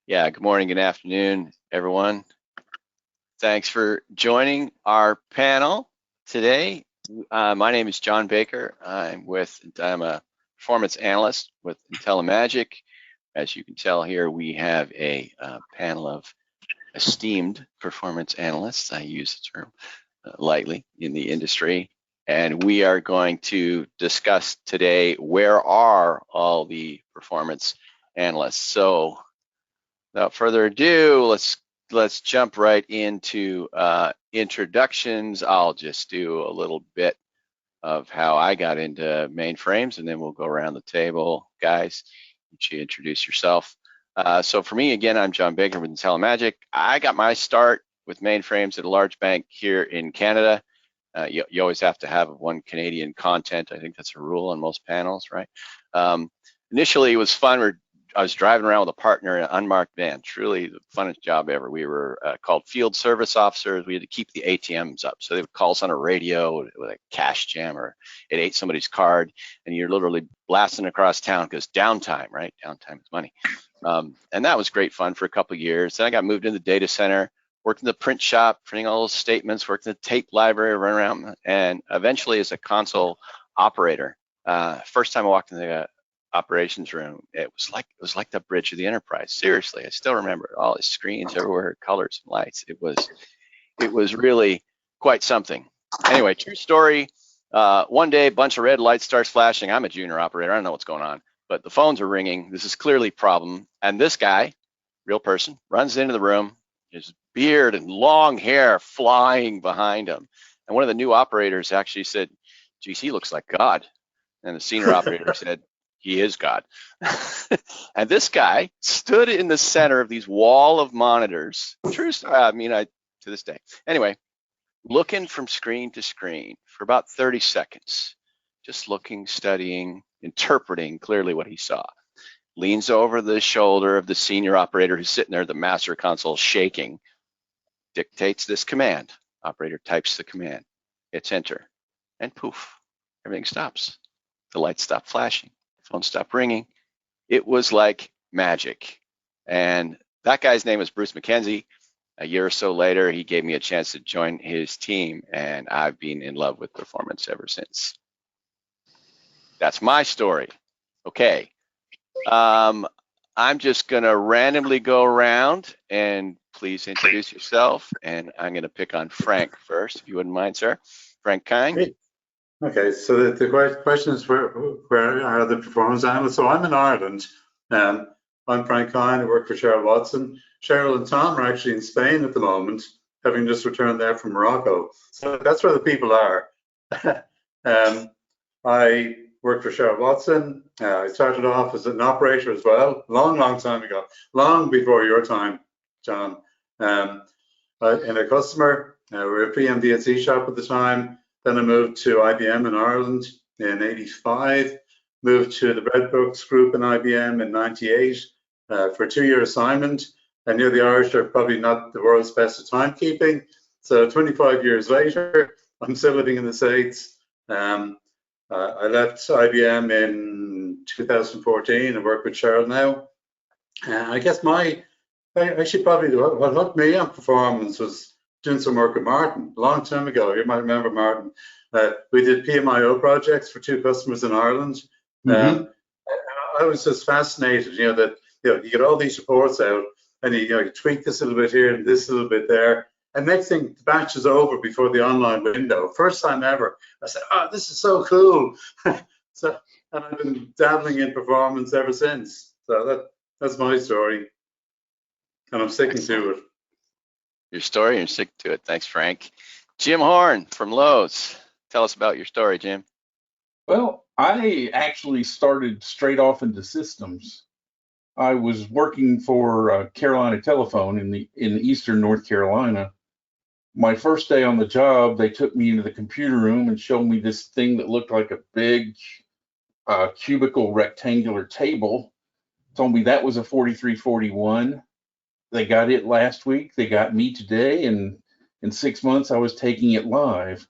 Yeah, good morning, good afternoon, everyone. Thanks for joining our panel today. My name is John Baker. I'm a performance analyst with IntelliMagic. As you can tell here, we have a panel of esteemed performance analysts. I use the term lightly in the industry. And we are going to discuss today, where are all the performance analysts? So without further ado, let's jump right into introductions. I'll just do a little bit of how I got into mainframes, and then we'll go around the table. Guys, you introduce yourself. So for me, again, I'm John Baker with IntelliMagic. I got my start with mainframes at a large bank here in Canada. You always have to have one Canadian content. I think that's a rule on most panels, right? Initially, it was fun. I was driving around with a partner in an unmarked van. Truly the funnest job ever. We were called field service officers. We had to keep the ATMs up. So they would call us on a radio with a cash jam, or it ate somebody's card, and you're literally blasting across town because downtime, right? Downtime is money. And that was great fun for a couple of years. Then I got moved into the data center, worked in the print shop, printing all those statements, worked in the tape library, run around, and eventually as a console operator. First time I walked in the operations room, it was like the bridge of the Enterprise. Seriously, I still remember it. All the screens everywhere, colors and lights. It was really quite something. Anyway, true story. One day, a bunch of red lights starts flashing. I'm a junior operator. I don't know what's going on, but the phones are ringing. This is clearly a problem. And this guy, real person, runs into the room. His beard and long hair flying behind him. And one of the new operators actually said, "Geez, he looks like God." And the senior operator said, "He is God." And this guy stood in the center of these wall of monitors. True story. I mean, to this day. Anyway, looking from screen to screen for about 30 seconds, just looking, studying, interpreting clearly what he saw. Leans over the shoulder of the senior operator who's sitting there at the master console shaking, dictates this command. Operator types the command, hits enter, and poof, everything stops. The lights stop flashing. Phone stopped ringing. It was like magic. And that guy's name was Bruce McKenzie. A year or so later, he gave me a chance to join his team, and I've been in love with performance ever since. That's my story. Okay. I'm just going to randomly go around, and please introduce yourself. And I'm going to pick on Frank first, if you wouldn't mind, sir. Frank Kyne. Okay, so the question is, where are the performance analysts? So I'm in Ireland. I'm Frank Kyne. I work for Cheryl Watson. Cheryl and Tom are actually in Spain at the moment, having just returned there from Morocco. So that's where the people are. I work for Cheryl Watson. I started off as an operator as well, long time ago, long before your time, John. In a customer, we were a PMDNC shop at the time. Then I moved to IBM in Ireland in '85, moved to the Breadbooks group in IBM in '98 for a 2-year assignment. I knew the Irish are probably not the world's best at timekeeping. So 25 years later, I'm still living in the States. I left IBM in 2014 and work with Cheryl now. I guess actually probably what hooked me on performance was doing some work with Martin a long time ago. You might remember Martin. We did PMIO projects for 2 customers in Ireland. I was just fascinated, that you get all these reports out, and you tweak this a little bit here and this a little bit there. And next thing, the batch is over before the online window. First time ever. I said, "Oh, this is so cool." And I've been dabbling in performance ever since. So that's my story, and I'm sticking to it. Your story, and stick to it. Thanks, Frank. Jim Horne from Lowe's. Tell us about your story, Jim. Well, I actually started straight off into systems. I was working for Carolina Telephone in eastern North Carolina. My first day on the job, they took me into the computer room and showed me this thing that looked like a big cubicle rectangular table. Told me that was a 4341. They got it last week. They got me today, and in 6 months I was taking it live,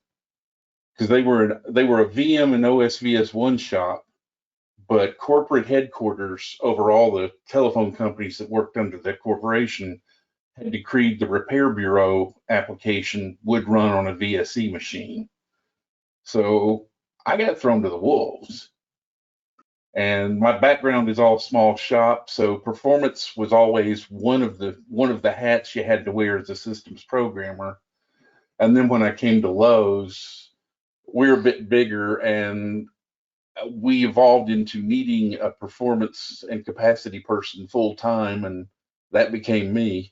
because they were a VM and OSVS1 shop, but corporate headquarters over all the telephone companies that worked under that corporation had decreed the repair bureau application would run on a VSE machine. So I got thrown to the wolves. And my background is all small shop, so performance was always one of the hats you had to wear as a systems programmer. And then when I came to Lowe's, we're a bit bigger, and we evolved into needing a performance and capacity person full time, and that became me.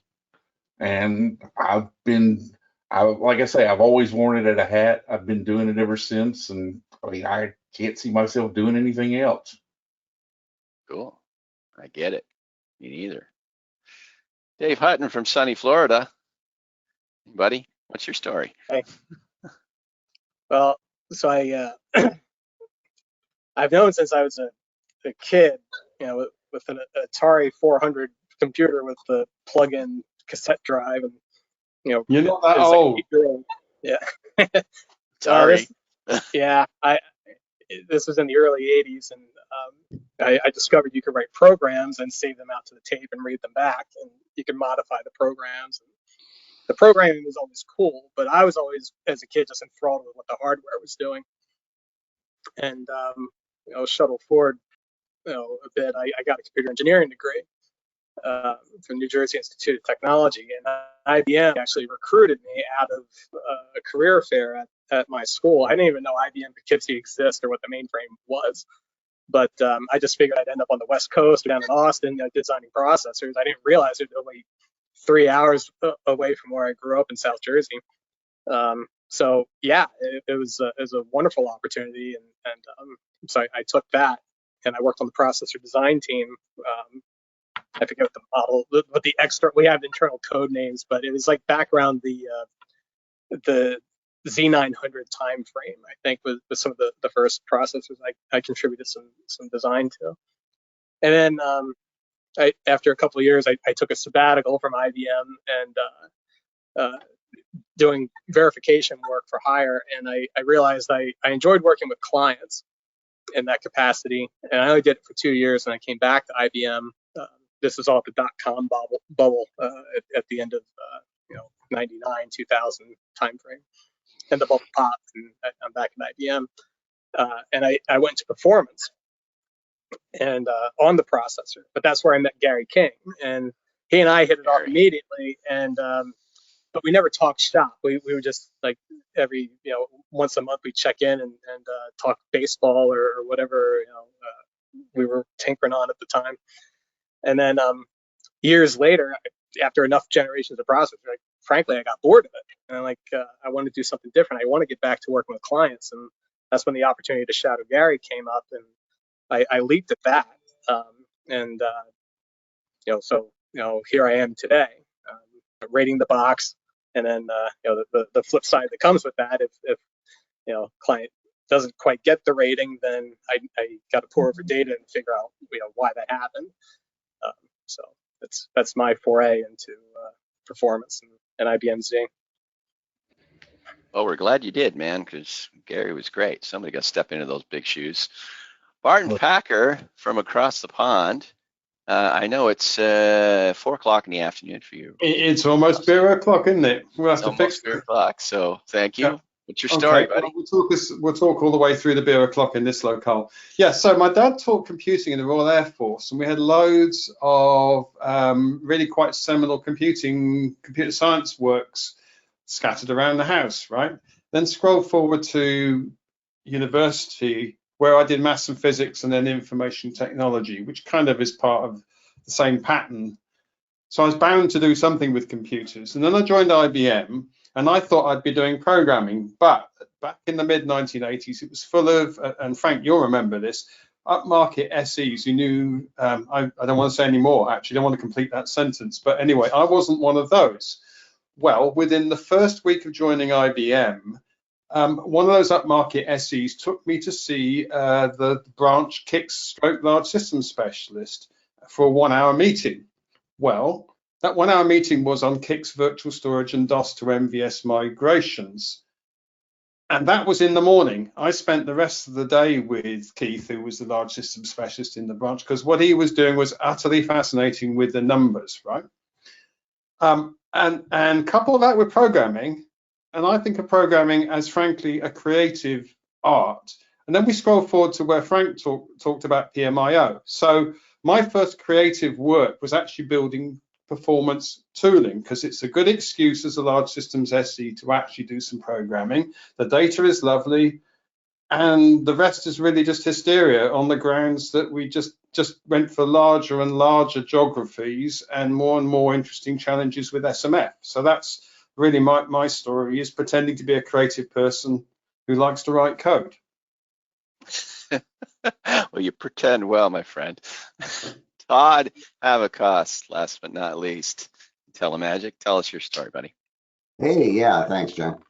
And like I say, I've always worn it as a hat. I've been doing it ever since, and I mean, I can't see myself doing anything else. Cool. I get it. Me neither. Dave Hutton from sunny Florida. Buddy, what's your story? Hey. Well, so I've known since I was a kid, with an Atari 400 computer with the plug-in cassette drive, and you're not that old. Yeah. Sorry. This was in the early 80s, and I discovered you could write programs and save them out to the tape and read them back, and you could modify the programs. And the programming was always cool, but I was always, as a kid, just enthralled with what the hardware was doing. And shuttle forward, a bit. I got a computer engineering degree from New Jersey Institute of Technology, and IBM actually recruited me out of a career fair at my school. I didn't even know IBM Poughkeepsie exists or what the mainframe was, but I just figured I'd end up on the West Coast, down in Austin, designing processors. I didn't realize it was only 3 hours away from where I grew up in South Jersey. So yeah, it was a wonderful opportunity, and so I took that, and I worked on the processor design team. I forget what the model, what the extra, we have internal code names, but it was like back around the Z900 time frame, I think, was some of the first processors I contributed some design to. And then after a couple of years, I took a sabbatical from IBM and doing verification work for hire, and I realized I enjoyed working with clients in that capacity, and I only did it for 2 years, and I came back to IBM. This is all at the .com bubble at the end of 99, 2000 timeframe, and the bubble popped, and I'm back at IBM, and I went to performance and on the processor, but that's where I met Gary King, and he and I hit it off immediately, and but we never talked shop. We were just like every once a month we check in and talk baseball or whatever we were tinkering on at the time. And then years later, after enough generations of processors, frankly, I got bored of it, and I want to do something different. I want to get back to working with clients, and that's when the opportunity to shadow Gary came up, and I leaped at that, so here I am today, rating the box, and then the flip side that comes with that, if client doesn't quite get the rating, then I got to pour over data and figure out why that happened. So that's my foray into performance and IBM Z. Well, we're glad you did, man, because Gary was great. Somebody got to step into those big shoes. Barton Packer from across the pond. I know it's 4 o'clock in the afternoon for you. It's almost beer o'clock, isn't it? We'll have to fix beer o'clock. So thank you. Yeah. What's your story, buddy? Well, we'll talk all the way through the beer o'clock in this locale. Yeah, so my dad taught computing in the Royal Air Force, and we had loads of really quite seminal computer science works scattered around the house, right? Then scroll forward to university, where I did maths and physics and then information technology, which kind of is part of the same pattern. So I was bound to do something with computers. And then I joined IBM, and I thought I'd be doing programming. But back in the mid-1980s, it was full of, and Frank, you'll remember this, upmarket SEs who knew, I don't want to say any more, actually, I don't want to complete that sentence. But anyway, I wasn't one of those. Well, within the first week of joining IBM, one of those upmarket SEs took me to see the branch KICS large systems specialist for a 1 hour meeting. Well, that 1 hour meeting was on KICS virtual storage and DOS to MVS migrations. And that was in the morning. I spent the rest of the day with Keith, who was the large system specialist in the branch, because what he was doing was utterly fascinating with the numbers, right? And couple that with programming, and I think of programming as frankly a creative art. And then we scroll forward to where Frank talked about PMIO. So my first creative work was actually building performance tooling, because it's a good excuse as a large systems SE to actually do some programming. The data is lovely, and the rest is really just hysteria on the grounds that we just went for larger and larger geographies and more interesting challenges with SMF. So that's really my story, is pretending to be a creative person who likes to write code. Well, you pretend well, my friend. Todd Havekost, last but not least, IntelliMagic. Tell us your story, buddy. Hey, yeah, thanks, John.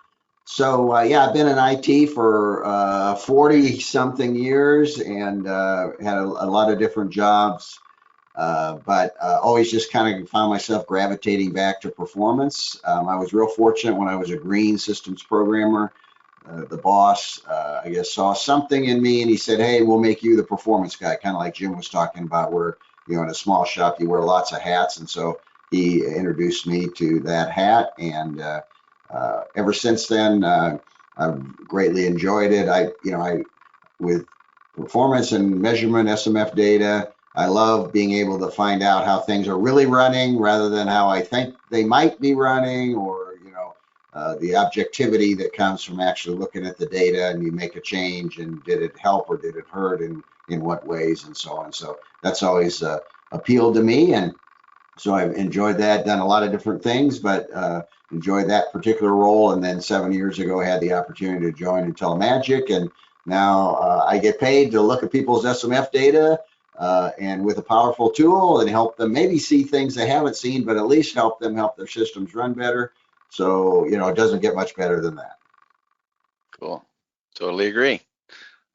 So, yeah, I've been in IT for 40-something years and had a lot of different jobs, but always just kind of found myself gravitating back to performance. I was real fortunate when I was a green systems programmer. The boss, I guess, saw something in me and he said, hey, we'll make you the performance guy, kind of like Jim was talking about, where, you know, in a small shop, you wear lots of hats. And so he introduced me to that hat. And ever since then, I've greatly enjoyed it. With performance and measurement, SMF data, I love being able to find out how things are really running rather than how I think they might be running, or the objectivity that comes from actually looking at the data, and you make a change, and did it help or did it hurt, and in what ways, and so on. So that's always appealed to me, and so I've enjoyed that, done a lot of different things, but enjoyed that particular role. And then 7 years ago, I had the opportunity to join IntelliMagic, and now I get paid to look at people's SMF data and with a powerful tool and help them maybe see things they haven't seen, but at least help them help their systems run better. So, it doesn't get much better than that. Cool. Totally agree.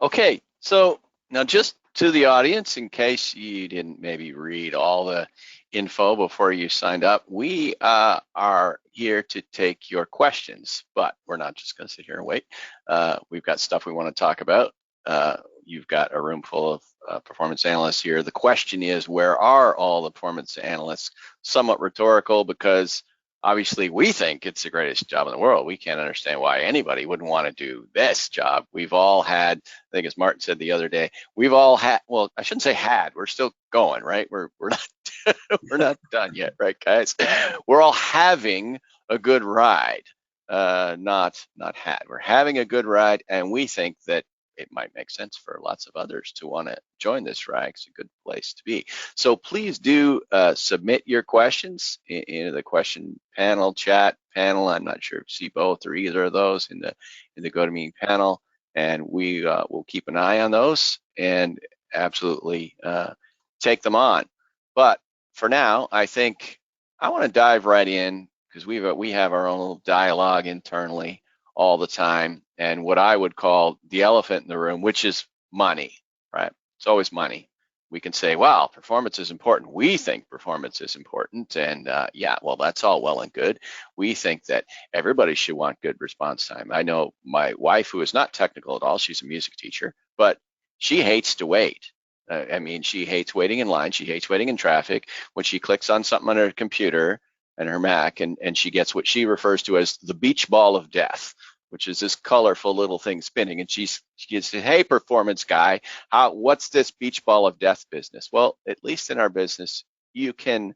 Okay, so now just to the audience, in case you didn't maybe read all the info before you signed up, we are here to take your questions, but we're not just going to sit here and wait. We've got stuff we want to talk about. You've got a room full of performance analysts here. The question is, where are all the performance analysts? Somewhat rhetorical, because obviously we think it's the greatest job in the world. We can't understand why anybody wouldn't want to do this job. We've all had, I think as Martin said the other day, we've all had, well, I shouldn't say had, we're still going, right? We're not we're not done yet, right, guys? We're all having a good ride, not had. We're having a good ride, and we think that it might make sense for lots of others to want to join this ride. It's a good place to be. So please do submit your questions into the question panel, chat panel. I'm not sure if you see both or either of those in the GoToMeeting panel, and we will keep an eye on those and absolutely take them on. But for now, I think I want to dive right in, because we have our own little dialogue internally all the time, and what I would call the elephant in the room, which is money, right? It's always money. We can say, well, performance is important. We think performance is important, and yeah, well, that's all well and good. We think that everybody should want good response time. I know my wife, who is not technical at all, she's a music teacher, but she hates to wait. I mean, she hates waiting in line. She hates waiting in traffic. When she clicks on something on her computer and her Mac, and she gets what she refers to as the beach ball of death, which is this colorful little thing spinning. And she says, hey, performance guy, what's this beach ball of death business? Well, at least in our business, you can't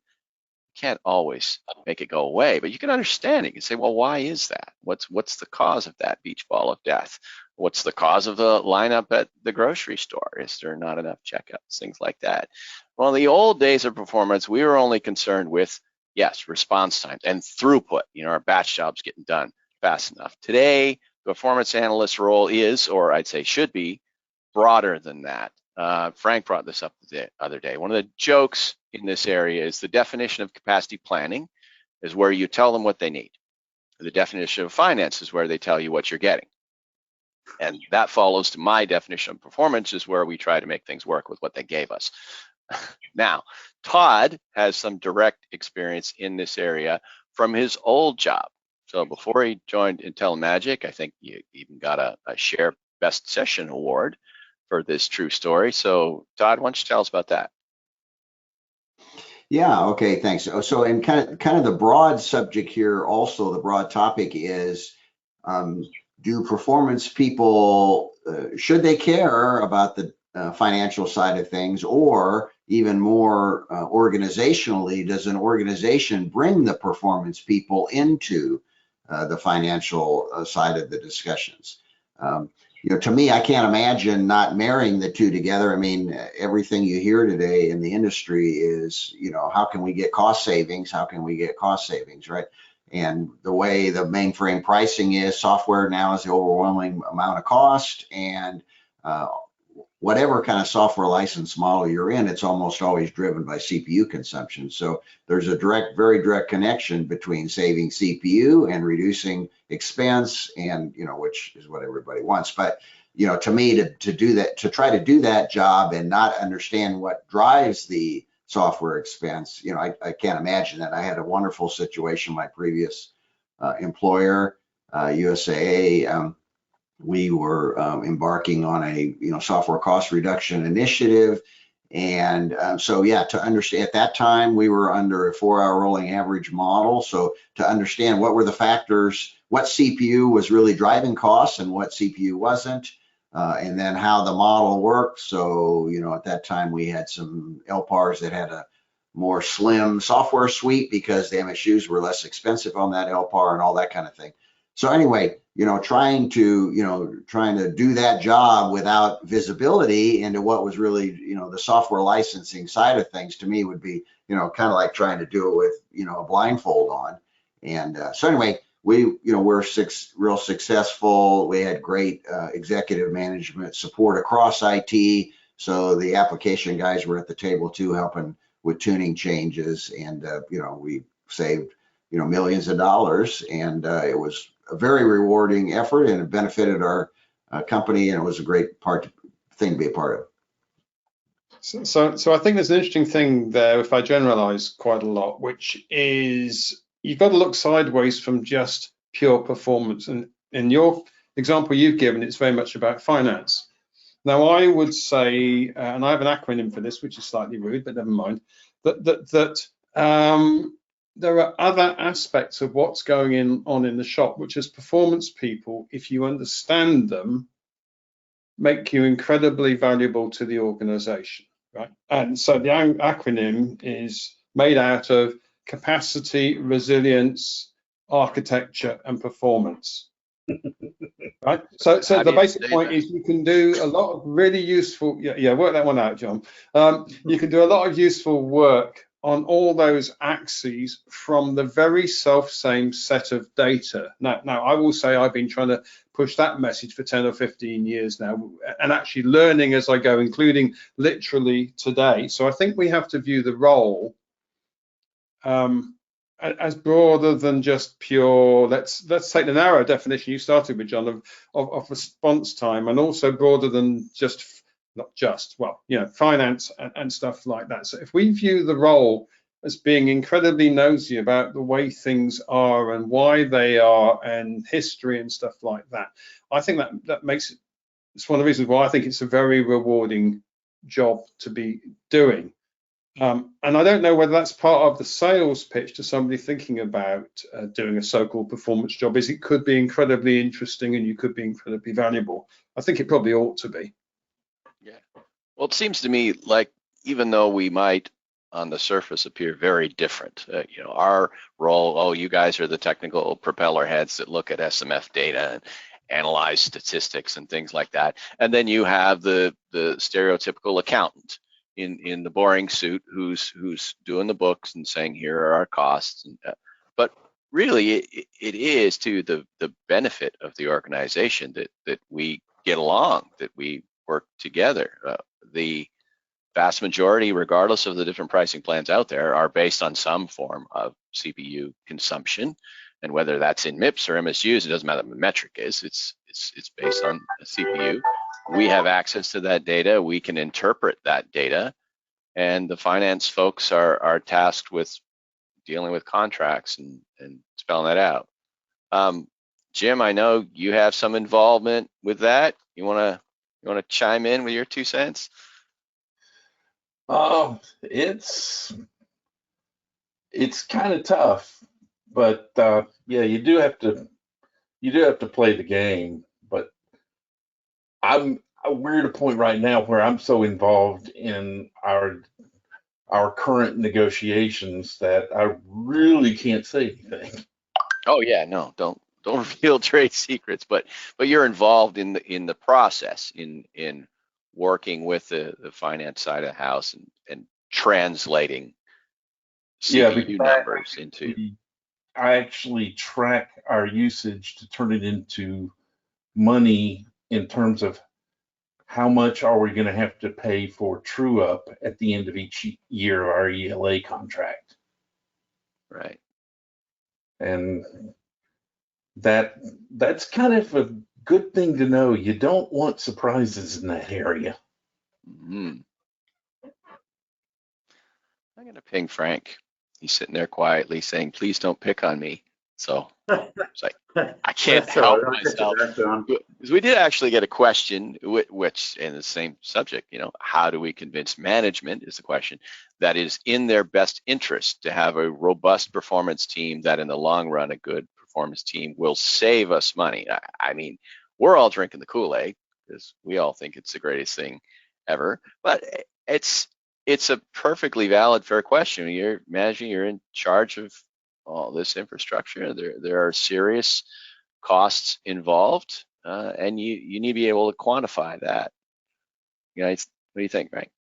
always make it go away, but you can understand it. You can say, well, why is that? What's the cause of that beach ball of death? What's the cause of the lineup at the grocery store? Is there not enough checkouts? Things like that. Well, in the old days of performance, we were only concerned with, yes, response times and throughput, our batch jobs getting done fast enough. Today, the performance analyst role is, or I'd say should be, broader than that. Frank brought this up the other day. One of the jokes in this area is the definition of capacity planning is where you tell them what they need. The definition of finance is where they tell you what you're getting. And that follows to my definition of performance, is where we try to make things work with what they gave us. Now, Todd has some direct experience in this area from his old job. So before he joined IntelliMagic, I think you even got a Share Best Session Award for this true story. So Todd, why don't you tell us about that? Yeah, okay, thanks. So, and kind of the broad subject here, also the broad topic is, do performance people, should they care about the financial side of things, or even more organizationally, does an organization bring the performance people into the financial side of the discussions? To me, I can't imagine not marrying the two together. I mean, everything you hear today in the industry is, how can we get cost savings? How can we get cost savings, right? And the way the mainframe pricing is, software now is the overwhelming amount of cost, and whatever kind of software license model you're in, it's almost always driven by CPU consumption. So there's a very direct connection between saving CPU and reducing expense, and which is what everybody wants. But to me, to do that, to try to do that job and not understand what drives the software expense, I can't imagine that. I had a wonderful situation, my previous employer, USAA. We were embarking on a software cost reduction initiative, and so yeah, to understand, at that time we were under a 4-hour rolling average model. So to understand what were the factors, what CPU was really driving costs and what CPU wasn't, and then how the model worked. So at that time we had some LPARs that had a more slim software suite because the MSUs were less expensive on that LPAR and all that kind of thing. So anyway, trying to do that job without visibility into what was really, the software licensing side of things, to me would be, kind of like trying to do it with, a blindfold on. And so anyway, we're real successful. We had great executive management support across IT. So the application guys were at the table too, helping with tuning changes, and we saved millions of dollars, and it was a very rewarding effort, and it benefited our company, and it was a great thing to be a part of. So I think there's an interesting thing there, if I generalize quite a lot, which is you've got to look sideways from just pure performance. And in your example you've given, it's very much about finance. Now, I would say, and I have an acronym for this, which is slightly rude, but never mind, that there are other aspects of what's going on in the shop, which as performance people, if you understand them, make you incredibly valuable to the organization, right? And so the acronym is made out of capacity, resilience, architecture, and performance. Right. So the basic point is you can do a lot of really useful, work that one out, John. You can do a lot of useful work on all those axes from the very same set of data. Now I will say I've been trying to push that message for 10 or 15 years now, and actually learning as I go, including literally today. So I think we have to view the role as broader than just pure, let's take the narrow definition you started with, John, of response time, and also broader than just, finance and stuff like that. So if we view the role as being incredibly nosy about the way things are and why they are and history and stuff like that, I think that makes it's one of the reasons why I think it's a very rewarding job to be doing. And I don't know whether that's part of the sales pitch to somebody thinking about doing a so-called performance job, is it could be incredibly interesting and you could be incredibly valuable. I think it probably ought to be. Yeah. Well, it seems to me like even though we might on the surface appear very different, our role, you guys are the technical propeller heads that look at SMF data and analyze statistics and things like that. And then you have the stereotypical accountant in the boring suit who's doing the books and saying here are our costs, but really it is to the benefit of the organization that we get along, that we work together. The vast majority, regardless of the different pricing plans out there, are based on some form of CPU consumption, and whether that's in MIPS or MSUs, it doesn't matter what the metric is. It's based on a CPU. We have access to that data. We can interpret that data, and the finance folks are tasked with dealing with contracts and spelling that out. Jim, I know you have some involvement with that. You wanna chime in with your 2 cents? It's kind of tough, but yeah, you do have to play the game. But we're at a point right now where I'm so involved in our current negotiations that I really can't say anything. Oh yeah, no, don't reveal trade secrets, but you're involved in the process in working with the finance side of the house and translating Yeah, CPU because numbers into. I actually track our usage to turn it into money in terms of how much are we going to have to pay for true up at the end of each year of our ELA contract. Right. And that's kind of a good thing to know. You don't want surprises in that area. I'm going to ping Frank. He's sitting there quietly saying, please don't pick on me. So it's like, I can't help myself. Because we did actually get a question, which in the same subject, how do we convince management is the question, that is in their best interest to have a robust performance team that in the long run, a good performance team will save us money. I mean, we're all drinking the Kool-Aid because we all think it's the greatest thing ever, but it's a perfectly valid, fair question. You're in charge of all this infrastructure. There are serious costs involved, and you need to be able to quantify that. Guys, what do you think, Frank?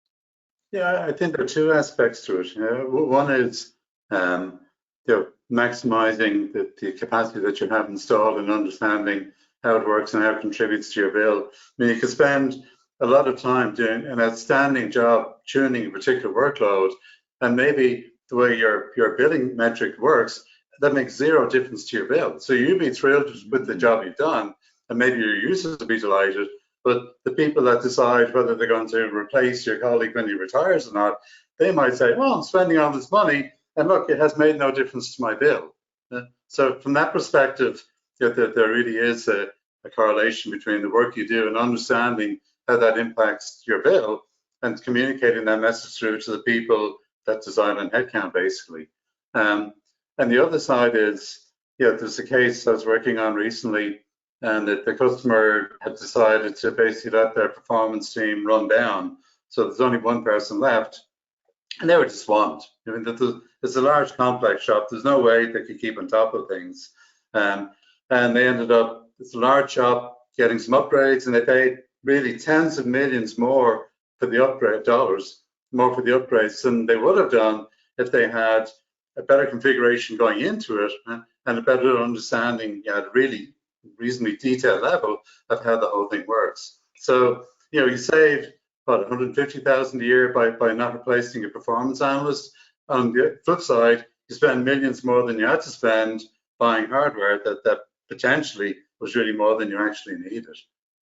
Yeah, I think there are 2 aspects to it. One is maximizing the capacity that you have installed and understanding how it works and how it contributes to your bill. I mean, you could spend a lot of time doing an outstanding job tuning a particular workload, and maybe the way your billing metric works, that makes 0 difference to your bill. So you'd be thrilled with the job you've done, and maybe your users will be delighted, but the people that decide whether they're going to replace your colleague when he retires or not, they might say, well, I'm spending all this money, and look, it has made no difference to my bill. So from that perspective, there really is a correlation between the work you do and understanding how that impacts your bill and communicating that message through to the people that decide on headcount, basically. And the other side is, there's a case I was working on recently, and that the customer had decided to basically let their performance team run down. So there's only 1 person left, and they were just swamped. I mean, it's a large, complex shop. There's no way they could keep on top of things. And they ended up, it's a large shop, getting some upgrades, and they paid really tens of millions more for the upgrade more for the upgrades than they would have done if they had a better configuration going into it and a better understanding at a really reasonably detailed level of how the whole thing works. So, you save about 150,000 a year by not replacing a performance analyst. On the flip side, you spend millions more than you had to spend buying hardware that potentially was really more than you actually needed.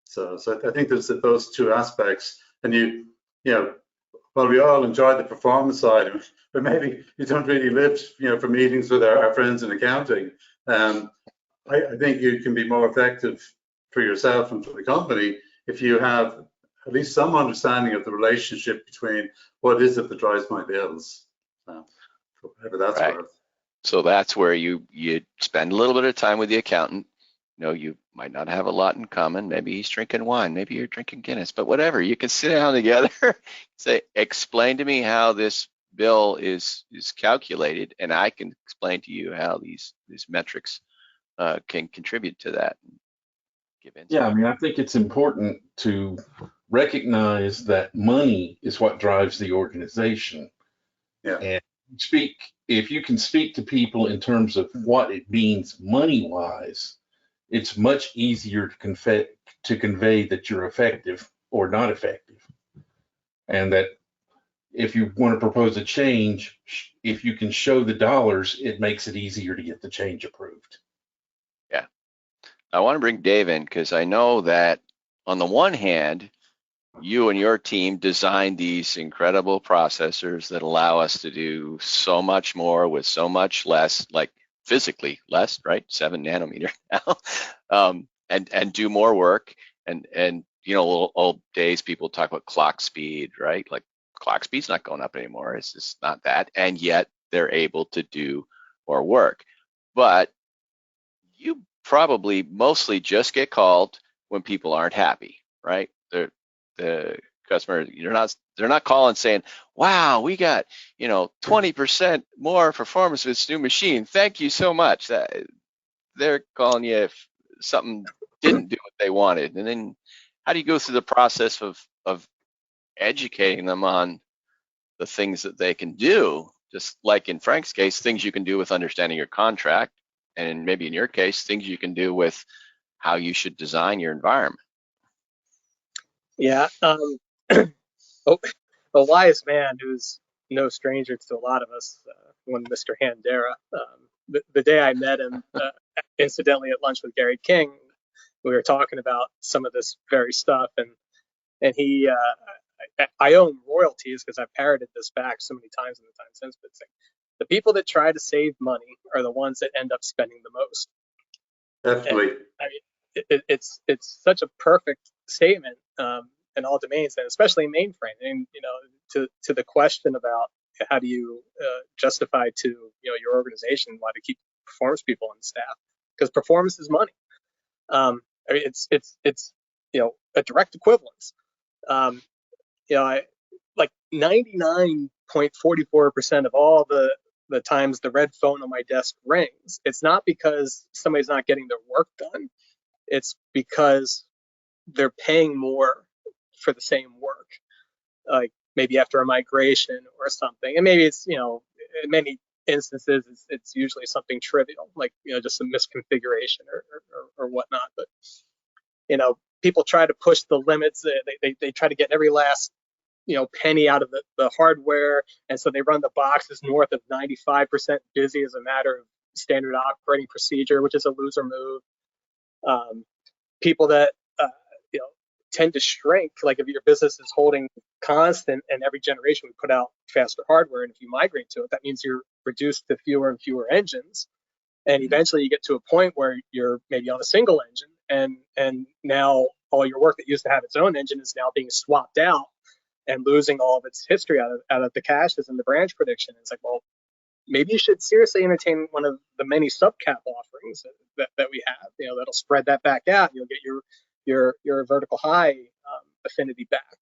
So I think there's those 2 aspects, and while we all enjoy the performance side, but maybe you don't really live, for meetings with our friends in accounting. I think you can be more effective for yourself and for the company if you have at least some understanding of the relationship between what is it that drives my bills, whatever that's worth. So that's where you spend a little bit of time with the accountant. You might not have a lot in common. Maybe he's drinking wine, maybe you're drinking Guinness, but whatever. You can sit down together, say, explain to me how this bill is calculated, and I can explain to you how these metrics can contribute to that. Yeah, I mean, I think it's important to recognize that money is what drives the organization. Yeah. And if you can speak to people in terms of what it means money-wise, it's much easier to convey that you're effective or not effective. And that if you want to propose a change, if you can show the dollars, it makes it easier to get the change approved. Yeah. I want to bring Dave in because I know that on the one hand, you and your team designed these incredible processors that allow us to do so much more with so much less, like physically less, right? 7 nanometer now, and do more work. And you know, old days people talk about clock speed, right? Like clock speed's not going up anymore. It's just not that. And yet they're able to do more work. But you probably mostly just get called when people aren't happy, right? The customer, they're not calling saying, wow, we got, you know, 20% more performance with this new machine. Thank you so much. They're calling you if something didn't do what they wanted. And then how do you go through the process of educating them on the things that they can do? Just like in Frank's case, things you can do with understanding your contract, and maybe in your case, things you can do with how you should design your environment. Yeah. A wise man who's no stranger to a lot of us, one Mr. Handera. The day I met him, incidentally at lunch with Gary King, we were talking about some of this very stuff, and he, I own royalties because I've parroted this back so many times in the time since, but it's like, the people that try to save money are the ones that end up spending the most. Definitely. And, I mean, it's such a perfect statement in all domains, and especially mainframe. And you know, to the question about how do you justify to your organization why to keep performance people on staff, because performance is money. I mean, it's a direct equivalence. Like 99.44% of all the times the red phone on my desk rings, it's not because somebody's not getting their work done. It's because they're paying more for the same work, like maybe after a migration or something. And maybe it's, in many instances, it's usually something trivial, like, just a misconfiguration or whatnot. But, people try to push the limits. They try to get every last, penny out of the hardware. And so they run the boxes north of 95% busy as a matter of standard operating procedure, which is a loser move. People that, tend to shrink, like if your business is holding constant and every generation we put out faster hardware, and if you migrate to it, that means you're reduced to fewer and fewer engines. And eventually you get to a point where you're maybe on a single engine, and now all your work that used to have its own engine is now being swapped out and losing all of its history out of the caches and the branch prediction. It's like, well, maybe you should seriously entertain one of the many subcap offerings that we have, that'll spread that back out. You'll get your vertical high affinity back,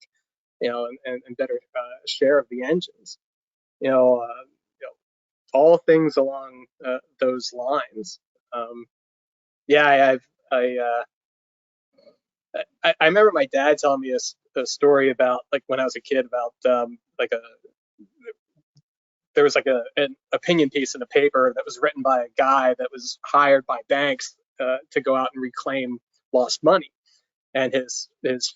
and better share of the engines, all things along those lines. I remember my dad telling me a story about, like, when I was a kid, about there was like an opinion piece in a paper that was written by a guy that was hired by banks to go out and reclaim lost money. And his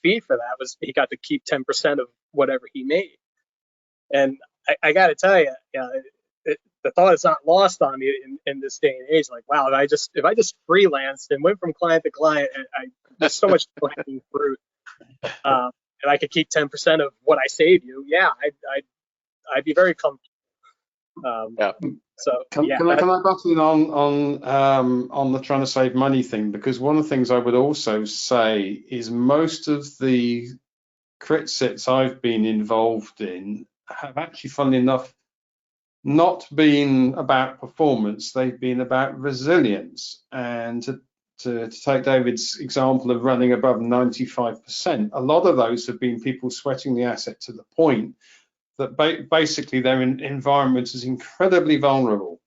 fee for that was he got to keep 10% of whatever he made. And I got to tell you, the thought is not lost on me in this day and age. Like, wow, if I just freelanced and went from client to client, there's so much low-hanging fruit. And I could keep 10% of what I save you. Yeah, I'd be very comfortable. So can I butt in on the trying to save money thing? Because one of the things I would also say is most of the crit sets I've been involved in have actually, funnily enough, not been about performance. They've been about resilience. And to take David's example of running above 95%, a lot of those have been people sweating the asset to the point that basically their environment is incredibly vulnerable,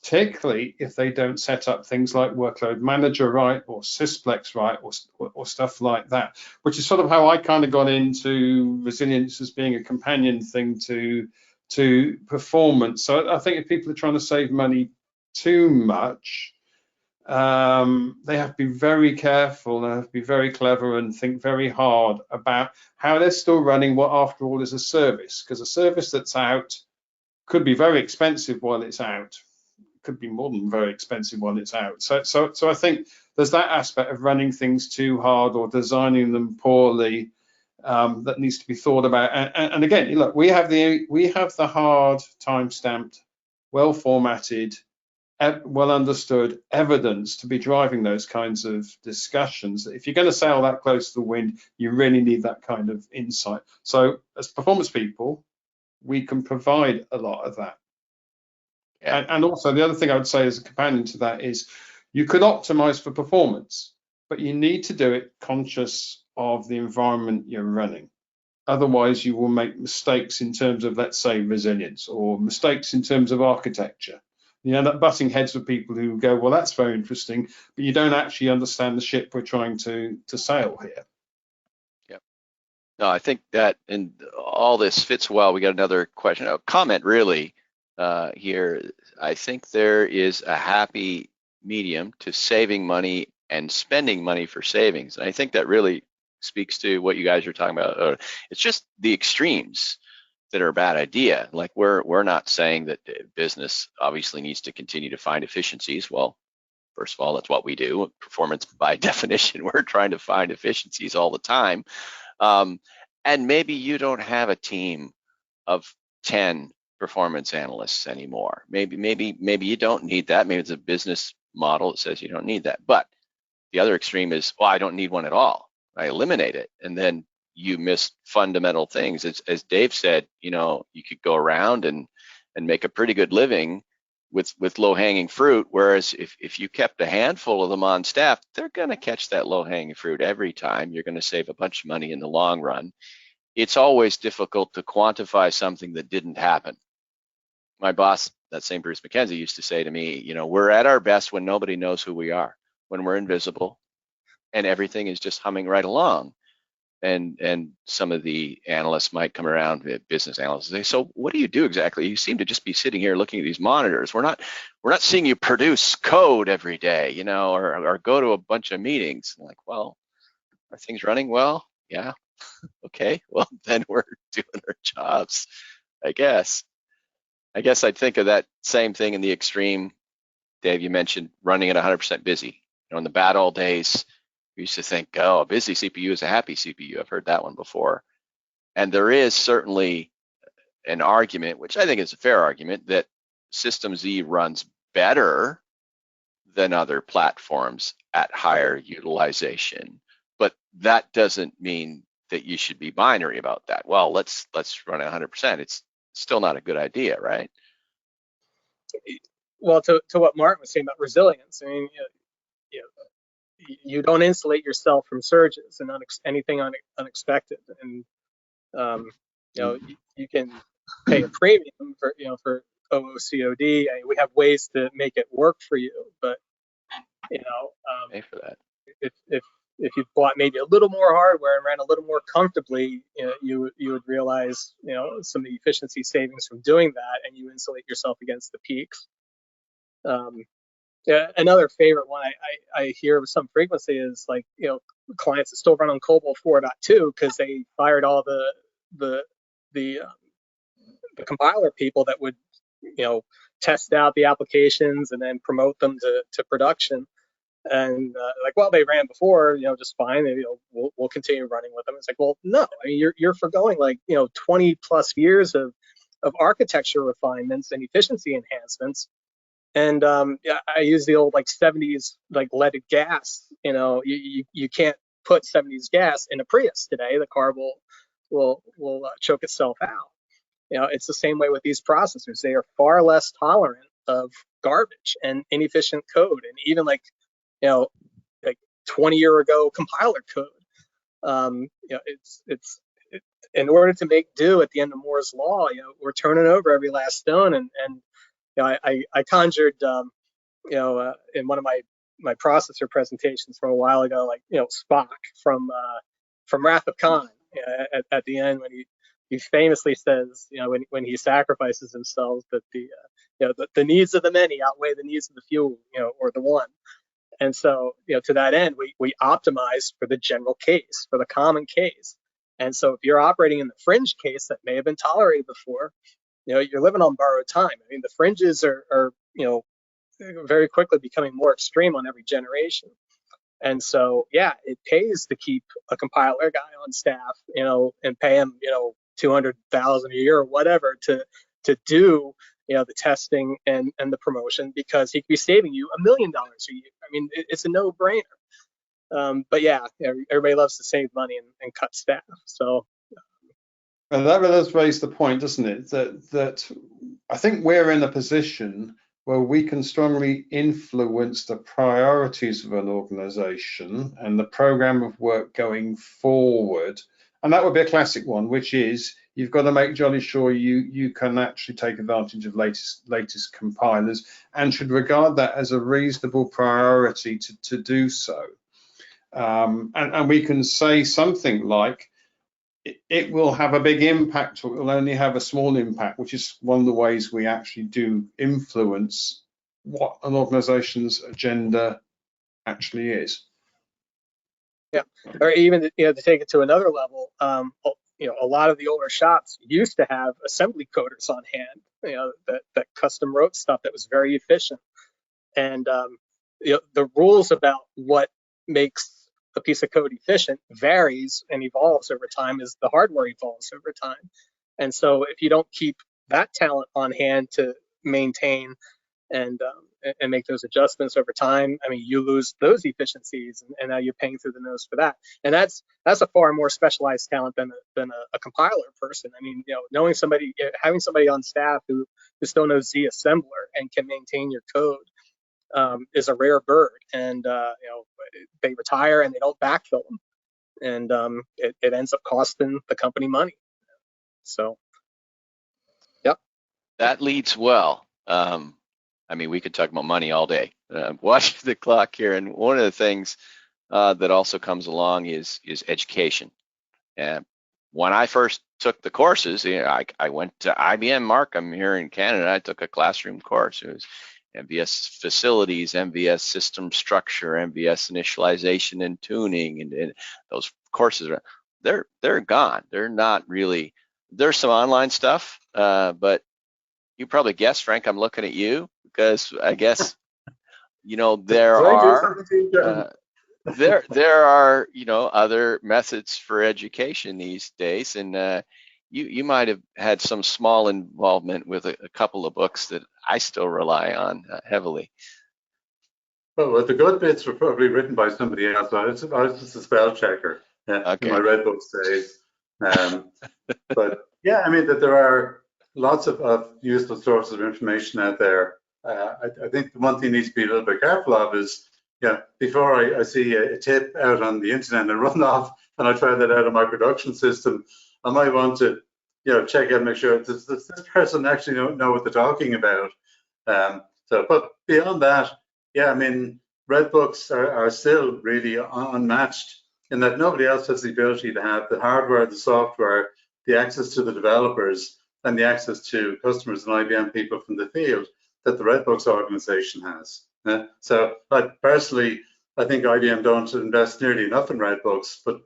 particularly if they don't set up things like Workload Manager right, or Sysplex right, or stuff like that, which is sort of how I kind of got into resilience as being a companion thing to performance. So I think if people are trying to save money too much, they have to be very careful and have to be very clever and think very hard about how they're still running what, after all, is a service, because a service that's out could be very expensive while it's out, could be more than very expensive while it's out. So I think there's that aspect of running things too hard or designing them poorly that needs to be thought about. And again, look, we have the hard, time-stamped, well-formatted well understood evidence to be driving those kinds of discussions. If you're going to sail that close to the wind, you really need that kind of insight. So as performance people, we can provide a lot of that. Yeah. And also the other thing I would say as a companion to that is you could optimize for performance, but you need to do it conscious of the environment you're running. Otherwise, you will make mistakes in terms of, let's say, resilience, or mistakes in terms of architecture. You end up butting heads with people who go, well, that's very interesting, but you don't actually understand the ship we're trying to sail here. Yeah. No, I think that, and all this fits well. We got another question, a comment really here. I think there is a happy medium to saving money and spending money for savings. And I think that really speaks to what you guys are talking about. It's just the extremes that are a bad idea. Like we're not saying that business obviously needs to continue to find efficiencies. Well, first of all, that's what we do. Performance by definition, we're trying to find efficiencies all the time. And maybe you don't have a team of 10 performance analysts anymore. Maybe you don't need that. Maybe it's a business model that says you don't need that. But the other extreme is, well, I don't need one at all. I eliminate it, and then you miss fundamental things. As Dave said, you know, you could go around and make a pretty good living with low-hanging fruit, whereas if you kept a handful of them on staff, they're going to catch that low-hanging fruit every time. You're going to save a bunch of money in the long run. It's always difficult to quantify something that didn't happen. My boss, that same Bruce McKenzie, used to say to me, you know, we're at our best when nobody knows who we are, when we're invisible and everything is just humming right along. And some of the analysts might come around, business analysts, and say, so what do you do exactly? You seem to just be sitting here looking at these monitors. We're not seeing you produce code every day, you know, or go to a bunch of meetings. I'm like, well, are things running well? Yeah. Okay. Well, then we're doing our jobs, I guess. I guess I'd think of that same thing in the extreme. Dave, you mentioned running at 100% busy. You know, in the bad old days, we used to think, oh, a busy CPU is a happy CPU. I've heard that one before. And there is certainly an argument, which I think is a fair argument, that System Z runs better than other platforms at higher utilization. But that doesn't mean that you should be binary about that. Well, let's run at 100%. It's still not a good idea, right? Well, to what Martin was saying about resilience, I mean, you don't insulate yourself from surges and anything unexpected, and you know, you can pay a premium for OOCOD. I mean, we have ways to make it work for you, but you know, Pay for that. If you bought maybe a little more hardware and ran a little more comfortably, you would realize, you know, some of the efficiency savings from doing that, and you insulate yourself against the peaks. Yeah, another favorite one I hear with some frequency is, like, you know, clients that still run on COBOL 4.2 because they fired all the compiler people that would, you know, test out the applications and then promote them to production. And like, well, they ran before, you know, just fine. And, you know, we'll continue running with them. It's like, well, no, I mean, you're forgoing, like, you know, 20 plus years of architecture refinements and efficiency enhancements. And yeah, I use the old, like, 70s, like, leaded gas. You know, you can't put 70s gas in a Prius today. The car will choke itself out. You know, it's the same way with these processors. They are far less tolerant of garbage and inefficient code, and even, like, you know, like 20-year ago compiler code. You know, it's in order to make do at the end of Moore's law. You know, we're turning over every last stone, and you know, I conjured, you know, in one of my processor presentations from a while ago, like, you know, Spock from Wrath of Kyne, at the end, when he famously says, you know, when he sacrifices himself, that you know, the needs of the many outweigh the needs of the few, you know, or the one. And so, you know, to that end, we optimize for the general case, for the common case. And so if you're operating in the fringe case that may have been tolerated before, you know, you're living on borrowed time. I mean, the fringes are you know, very quickly becoming more extreme on every generation. And so, yeah, it pays to keep a compiler guy on staff, you know, and pay him, you know, $200,000 a year or whatever to do the testing and the promotion, because he could be saving you $1 million a year. I mean, it's a no-brainer. But yeah, everybody loves to save money and cut staff. So. And that does raise the point, doesn't it? That I think we're in a position where we can strongly influence the priorities of an organization and the program of work going forward. And that would be a classic one, which is you've got to make jolly sure you can actually take advantage of latest compilers, and should regard that as a reasonable priority to do so. And we can say something like, it will have a big impact, or it will only have a small impact, which is one of the ways we actually do influence what an organization's agenda actually is. Yeah, or even to take it to another level, a lot of the older shops used to have assembly coders on hand, that custom wrote stuff that was very efficient. And the rules about what makes a piece of code efficient varies and evolves over time as the hardware evolves over time. And so if you don't keep that talent on hand to maintain and make those adjustments over time, I mean, you lose those efficiencies, and now you're paying through the nose for that. And that's a far more specialized talent than a compiler person. I mean, knowing somebody, having somebody on staff who still knows Z assembler and can maintain your code is a rare bird. And they retire and they don't backfill them, and it ends up costing the company money. So, yep. That leads well. I mean, we could talk about money all day. Watch the clock here, and one of the things that also comes along is education. And when I first took the courses, I went to IBM Markham here in Canada. I took a classroom course. It was MVS facilities, MVS system structure, MVS initialization and tuning, and those courses they're gone. They're not really. There's some online stuff, but you probably guessed, Frank, I'm looking at you, because I guess there are other methods for education these days, and you might have had some small involvement with a couple of books that I still rely on heavily. Well, the good bits were probably written by somebody else. I was just a spell checker in my Red Books days. But yeah, I mean, that there are lots of useful sources of information out there. I think the one thing you need to be a little bit careful of is, before I see a tip out on the internet and run off and I try that out of my production system, I might want to, check out and make sure does this person actually know what they're talking about. But beyond that, I mean, Red Books are still really unmatched in that nobody else has the ability to have the hardware, the software, the access to the developers, and the access to customers and IBM people from the field that the Red Books organization has. So personally, I think IBM don't invest nearly enough in Red Books, but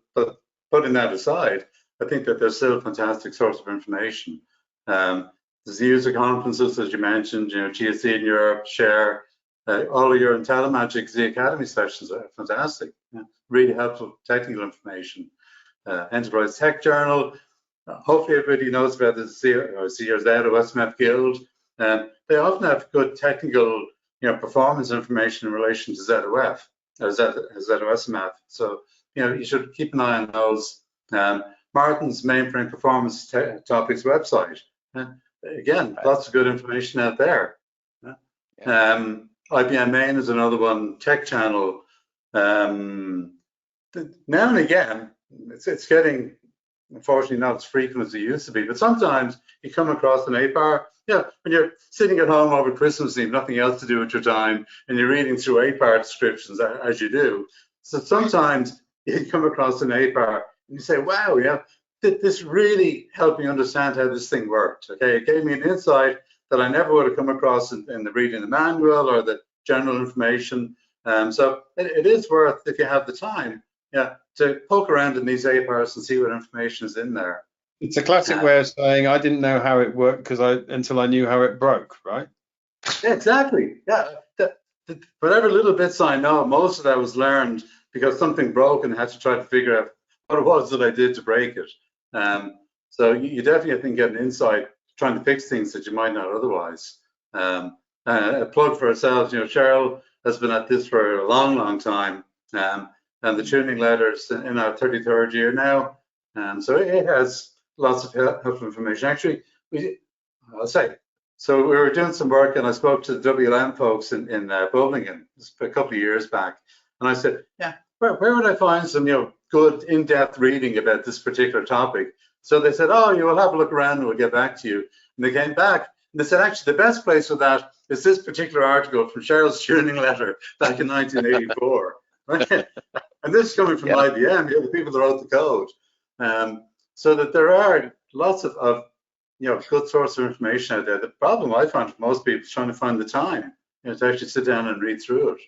putting that aside, I think that they're still a fantastic source of information. There's the user conferences, as you mentioned, GSC in Europe, Share, all of your IntelliMagic Z Academy sessions are fantastic, really helpful technical information. Enterprise Tech Journal, hopefully everybody knows about the Z or Z or SMF Guild. They often have good technical, performance information in relation to ZOF or ZOSMF. So, you should keep an eye on those. Martin's Mainframe Performance Topics website. Again, lots of good information out there. IBM Main is another one. Tech Channel. Now and again, it's getting, unfortunately, not as frequent as it used to be, but sometimes you come across an APAR. When you're sitting at home over Christmas Eve, nothing else to do with your time, and you're reading through APAR descriptions, as you do. So sometimes you come across an APAR and you say, wow, this really helped me understand how this thing worked. Okay, it gave me an insight that I never would have come across in the reading the manual or the general information. So it is worth, if you have the time, to poke around in these APARs and see what information is in there. It's a classic way of saying I didn't know how it worked until I knew how it broke, right? Yeah, exactly. Yeah, whatever little bits I know, most of that was learned because something broke and I had to try to figure out what it was that I did to break it. So you definitely, I think, get an insight trying to fix things that you might not otherwise. A plug for ourselves, Cheryl has been at this for a long, long time, and the tuning letters in our 33rd year now. So it has lots of helpful information. Actually, I'll say, so we were doing some work, and I spoke to the WLM folks in Bowlingen a couple of years back, and I said, yeah, where would I find some good in-depth reading about this particular topic? So they said, oh, you will have a look around and we'll get back to you. And they came back and they said, actually, the best place for that is this particular article from Cheryl's tuning letter back in 1984. Right? And this is coming from IBM, the people that wrote the code. So that there are lots of good source of information out there. The problem I find for most people is trying to find the time to actually sit down and read through it.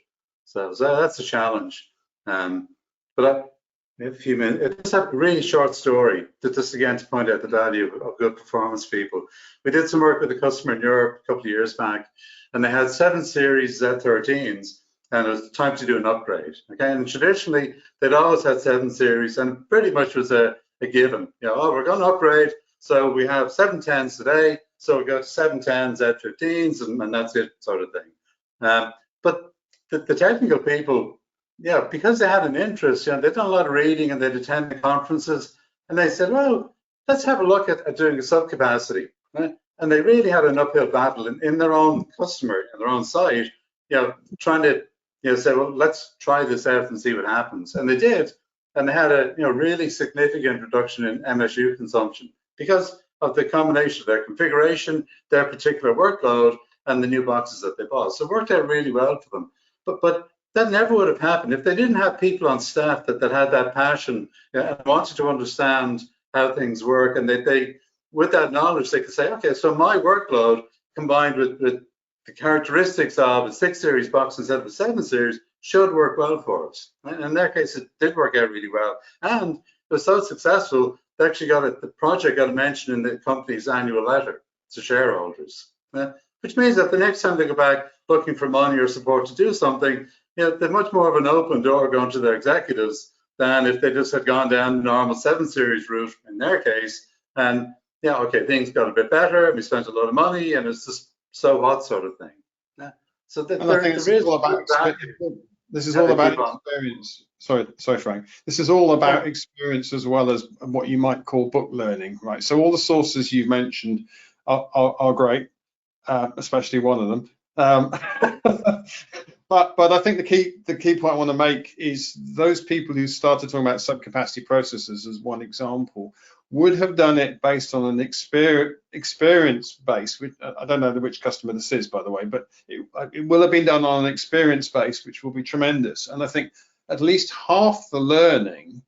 So that's a challenge. But a few minutes. It's a really short story just again to point out the value of good performance people. We did some work with a customer in Europe a couple of years back, and they had 7 series Z13s, and it was time to do an upgrade. Okay, and traditionally they'd always had 7 series, and pretty much was a given. Oh, we're going to upgrade, so we have 710s today, so we go to 710s Z15s, and that's it, sort of thing. But the technical people, because they had an interest, they'd done a lot of reading and they'd attended conferences, and they said, well, let's have a look at doing a subcapacity. Right? And they really had an uphill battle in their own customer, in their own site, trying to say, well, let's try this out and see what happens. And they did, and they had a really significant reduction in MSU consumption because of the combination of their configuration, their particular workload, and the new boxes that they bought. So it worked out really well for them. But that never would have happened if they didn't have people on staff that had that passion and wanted to understand how things work, and they with that knowledge they could say, okay, so my workload combined with the characteristics of a 6 series box instead of a 7 series should work well for us. And in their case, it did work out really well, and it was so successful they actually the project got a mention in the company's annual letter to shareholders, which means that the next time they go back looking for money or support to do something, they're much more of an open door going to their executives than if they just had gone down the normal 7 series route in their case. And okay, things got a bit better, we spent a lot of money, and it's just so what sort of thing. So that I think this is all about experience. Sorry, Frank. This is all about experience as well as what you might call book learning, right? So all the sources you've mentioned are great, especially one of them. But I think the key point I want to make is those people who started talking about subcapacity processes as one example would have done it based on an experience base. Which, I don't know which customer this is, by the way, but it will have been done on an experience base, which will be tremendous. And I think at least half the learning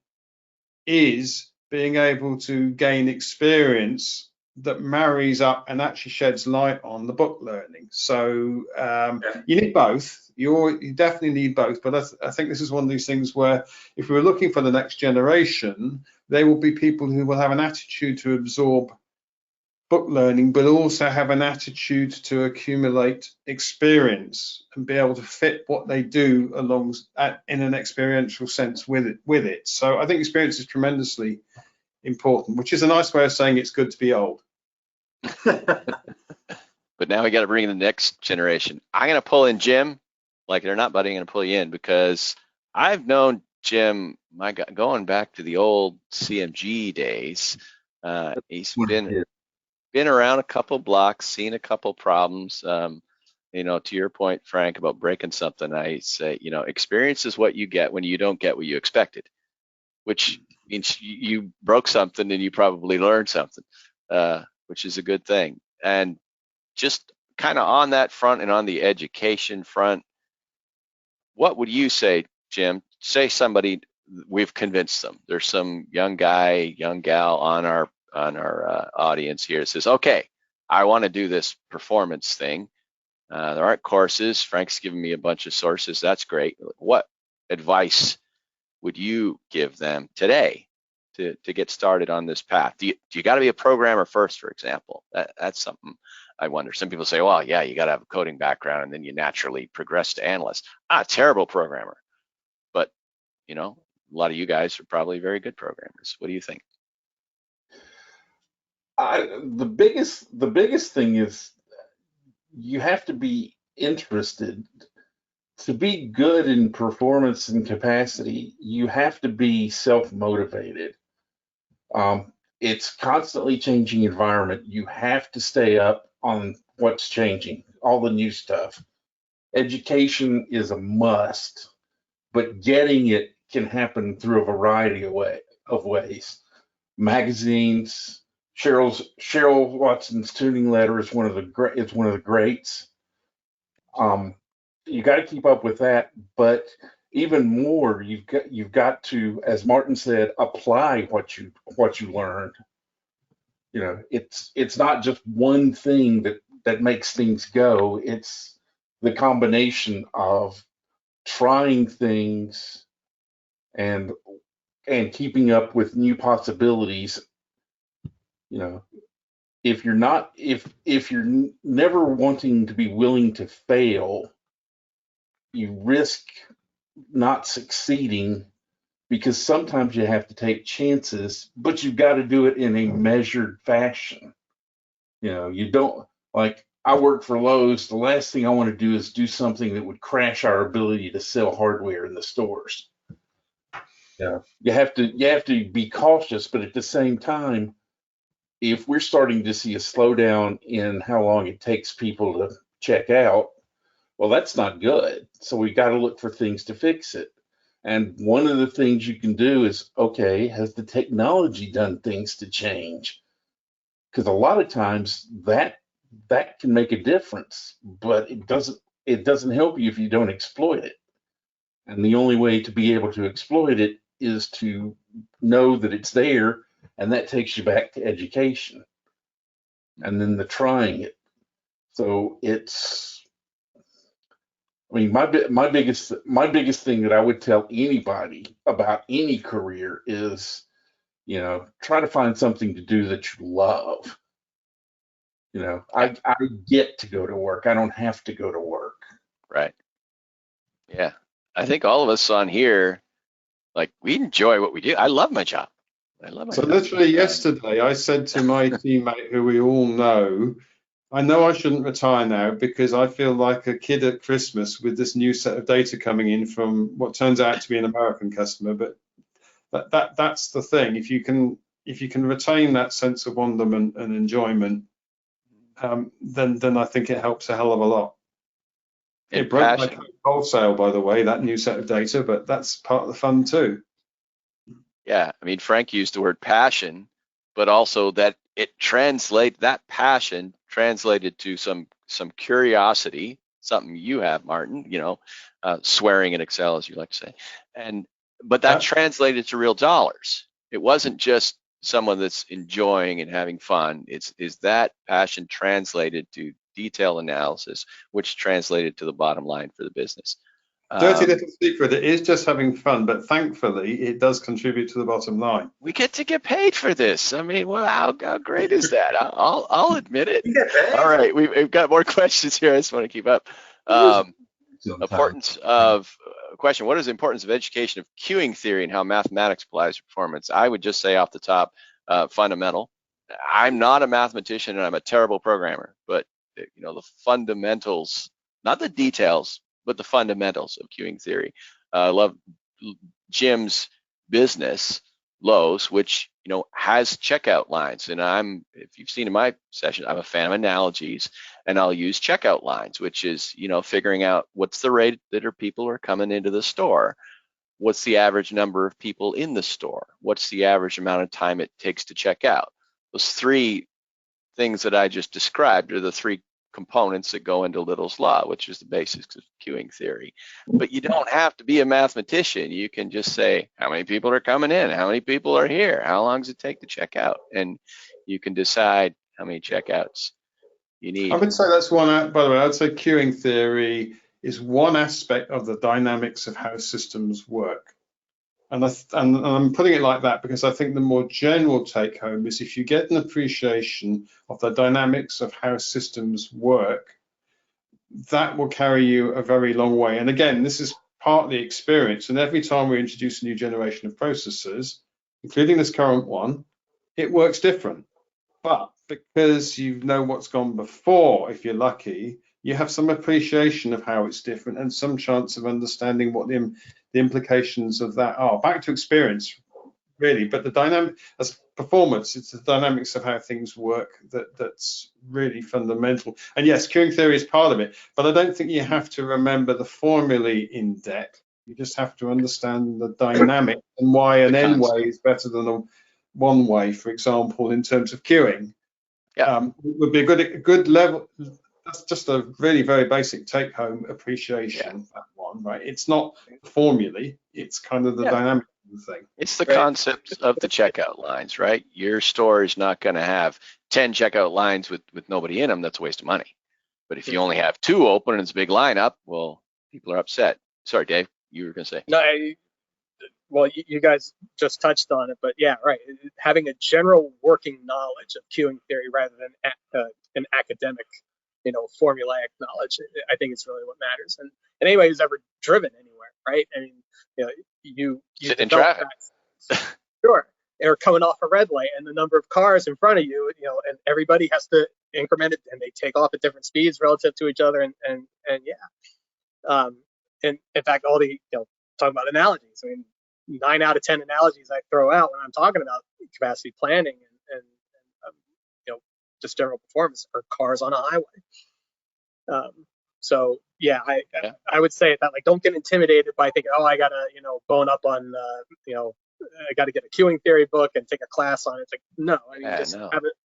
is being able to gain experience that marries up and actually sheds light on the book learning. So you need both. You definitely need both. But I think this is one of these things where if we're looking for the next generation, there will be people who will have an attitude to absorb book learning, but also have an attitude to accumulate experience and be able to fit what they do along in an experiential sense with it. So I think experience is tremendously important, which is a nice way of saying it's good to be old. But now we got to bring in the next generation. I'm going to pull in Jim, like it or not, buddy. I'm going to pull you in because I've known Jim, my God, going back to the old CMG days. He's been around a couple blocks, seen a couple problems. To your point, Frank, about breaking something, I say, experience is what you get when you don't get what you expected, which means you broke something and you probably learned something, which is a good thing. And just kind of on that front and on the education front, what would you say, Jim? Say somebody, we've convinced them. There's some young guy, young gal on our audience here that says, okay, I want to do this performance thing. There aren't courses. Frank's given me a bunch of sources. That's great. What advice would you give them today to get started on this path? Do you got to be a programmer first, for example? That's something I wonder. Some people say, well, yeah, you got to have a coding background and then you naturally progress to analyst. Terrible programmer. But, a lot of you guys are probably very good programmers. What do you think? The biggest thing is you have to be interested. To be good in performance and capacity, you have to be self-motivated. It's constantly changing environment. You have to stay up on what's changing, all the new stuff. Education is a must, but getting it can happen through a variety of ways. Magazines, Cheryl Watson's tuning letter is one of the greats. You got to keep up with that, but even more, you've got to, as Martin said, apply what you learned. You know, it's not just one thing that makes things go. It's the combination of trying things and keeping up with new possibilities. You know, if you're never wanting to be willing to fail, you risk not succeeding, because sometimes you have to take chances, but you've got to do it in a measured fashion. You know, you don't, like, I work for Lowe's. The last thing I want to do is do something that would crash our ability to sell hardware in the stores. Yeah, you have to be cautious, but at the same time, if we're starting to see a slowdown in how long it takes people to check out, well, that's not good. So we got to look for things to fix it. And one of the things you can do is, okay, has the technology done things to change? Because a lot of times that can make a difference, but it doesn't help you if you don't exploit it. And the only way to be able to exploit it is to know that it's there, and that takes you back to education, and then the trying it. So my biggest thing that I would tell anybody about any career is, you know, try to find something to do that you love. You know, I get to go to work. I don't have to go to work. Right. Yeah. I think all of us on here, like, we enjoy what we do. I love my job. So literally yesterday, I said to my teammate, who we all know, I know I shouldn't retire now because I feel like a kid at Christmas with this new set of data coming in from what turns out to be an American customer. But that's the thing. If you can retain that sense of wonderment and enjoyment, then I think it helps a hell of a lot. It broke my wholesale, by the way, that new set of data, but that's part of the fun too. Yeah, I mean, Frank used the word passion, but also that that passion translated to some curiosity, something you have, Martin, you know, swearing in Excel, as you like to say, but that translated to real dollars. It wasn't just someone that's enjoying and having fun. Is that passion translated to detailed analysis, which translated to the bottom line for the business. Dirty little secret, it is just having fun, but thankfully it does contribute to the bottom line. We get to get paid for this. I mean, well, how great is that? I'll admit it. All right, we've got more questions here. I just want to keep up. Importance of question: what is the importance of education of queuing theory and how mathematics applies to performance? I would just say off the top, fundamental. I'm not a mathematician and I'm a terrible programmer, but you know, the fundamentals, not the details, but the fundamentals of queuing theory. I love Jim's business, Lowe's, which, you know, has checkout lines. And if you've seen in my session, I'm a fan of analogies, and I'll use checkout lines, which is, you know, figuring out what's the rate that people are coming into the store. What's the average number of people in the store? What's the average amount of time it takes to check out? Those three things that I just described are the three components that go into Little's Law, which is the basics of queuing theory. But you don't have to be a mathematician. You can just say, how many people are coming in? How many people are here? How long does it take to check out? And you can decide how many checkouts you need. I would say that's one, by the way, I'd say queuing theory is one aspect of the dynamics of how systems work. And I'm putting it like that because I think the more general take home is if you get an appreciation of the dynamics of how systems work, that will carry you a very long way. And again, this is partly experience. And every time we introduce a new generation of processors, including this current one, it works different. but because you know what's gone before, if you're lucky, you have some appreciation of how it's different and some chance of understanding what the implications of that are. Back to experience, really, but the dynamic as performance, it's the dynamics of how things work that's really fundamental. And yes, queuing theory is part of it, but I don't think you have to remember the formulae in depth. You just have to understand the dynamic and why an N way is better than a one way, for example, in terms of queuing. Yeah. Would be a good level. That's just a really very basic take home appreciation of that one, right? It's not formulae, it's kind of the dynamic of the thing. It's the concept of the checkout lines, right? Your store is not going to have 10 checkout lines with nobody in them. That's a waste of money. But if you only have 2 open and it's a big lineup, well, people are upset. Sorry, Dave, you were going to say. No, well, you guys just touched on it, but yeah, right. Having a general working knowledge of queuing theory rather than an academic, formulaic knowledge, I think it's really what matters. And anybody who's ever driven anywhere, right? I mean, you sit in traffic. Sure. Or coming off a red light, and the number of cars in front of you, and everybody has to increment it, and they take off at different speeds relative to each other, and yeah. And in fact, all the talking about analogies. I mean, 9 out of 10 analogies I throw out when I'm talking about capacity planning and just general performance are cars on a highway. So yeah, I would say that, like, don't get intimidated by thinking, oh, I gotta bone up on I got to get a queuing theory book and take a class on it. It's like, no, I mean, just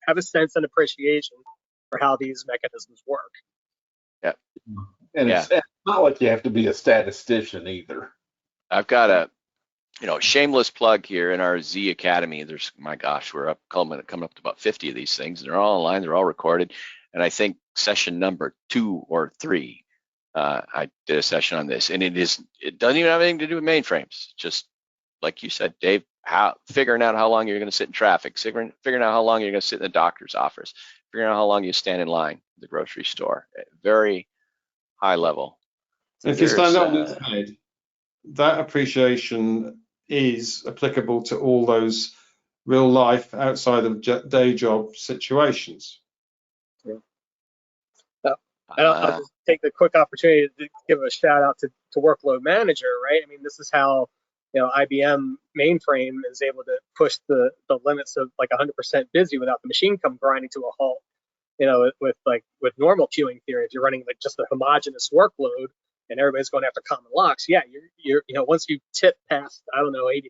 have a sense and appreciation for how these mechanisms work. Yeah. And it's not like you have to be a statistician either. I've got a shameless plug here in our Z Academy. There's, my gosh, we're coming up to about 50 of these things. They're all online, they're all recorded. And I think session number 2 or 3, I did a session on this, and it doesn't even have anything to do with mainframes. Just like you said, Dave, figuring out how long you're going to sit in traffic, figuring out how long you're going to sit in the doctor's office, figuring out how long you stand in line at the grocery store. Very high level. If you stand on its head, that appreciation is applicable to all those real life outside of day job situations. I'll just take the quick opportunity to give a shout out to Workload Manager, right? I mean, this is how IBM mainframe is able to push the limits of like 100% busy without the machine come grinding to a halt. With normal queuing theory, if you're running like just a homogeneous workload and everybody's going after common locks, yeah, you're once you tip past 85%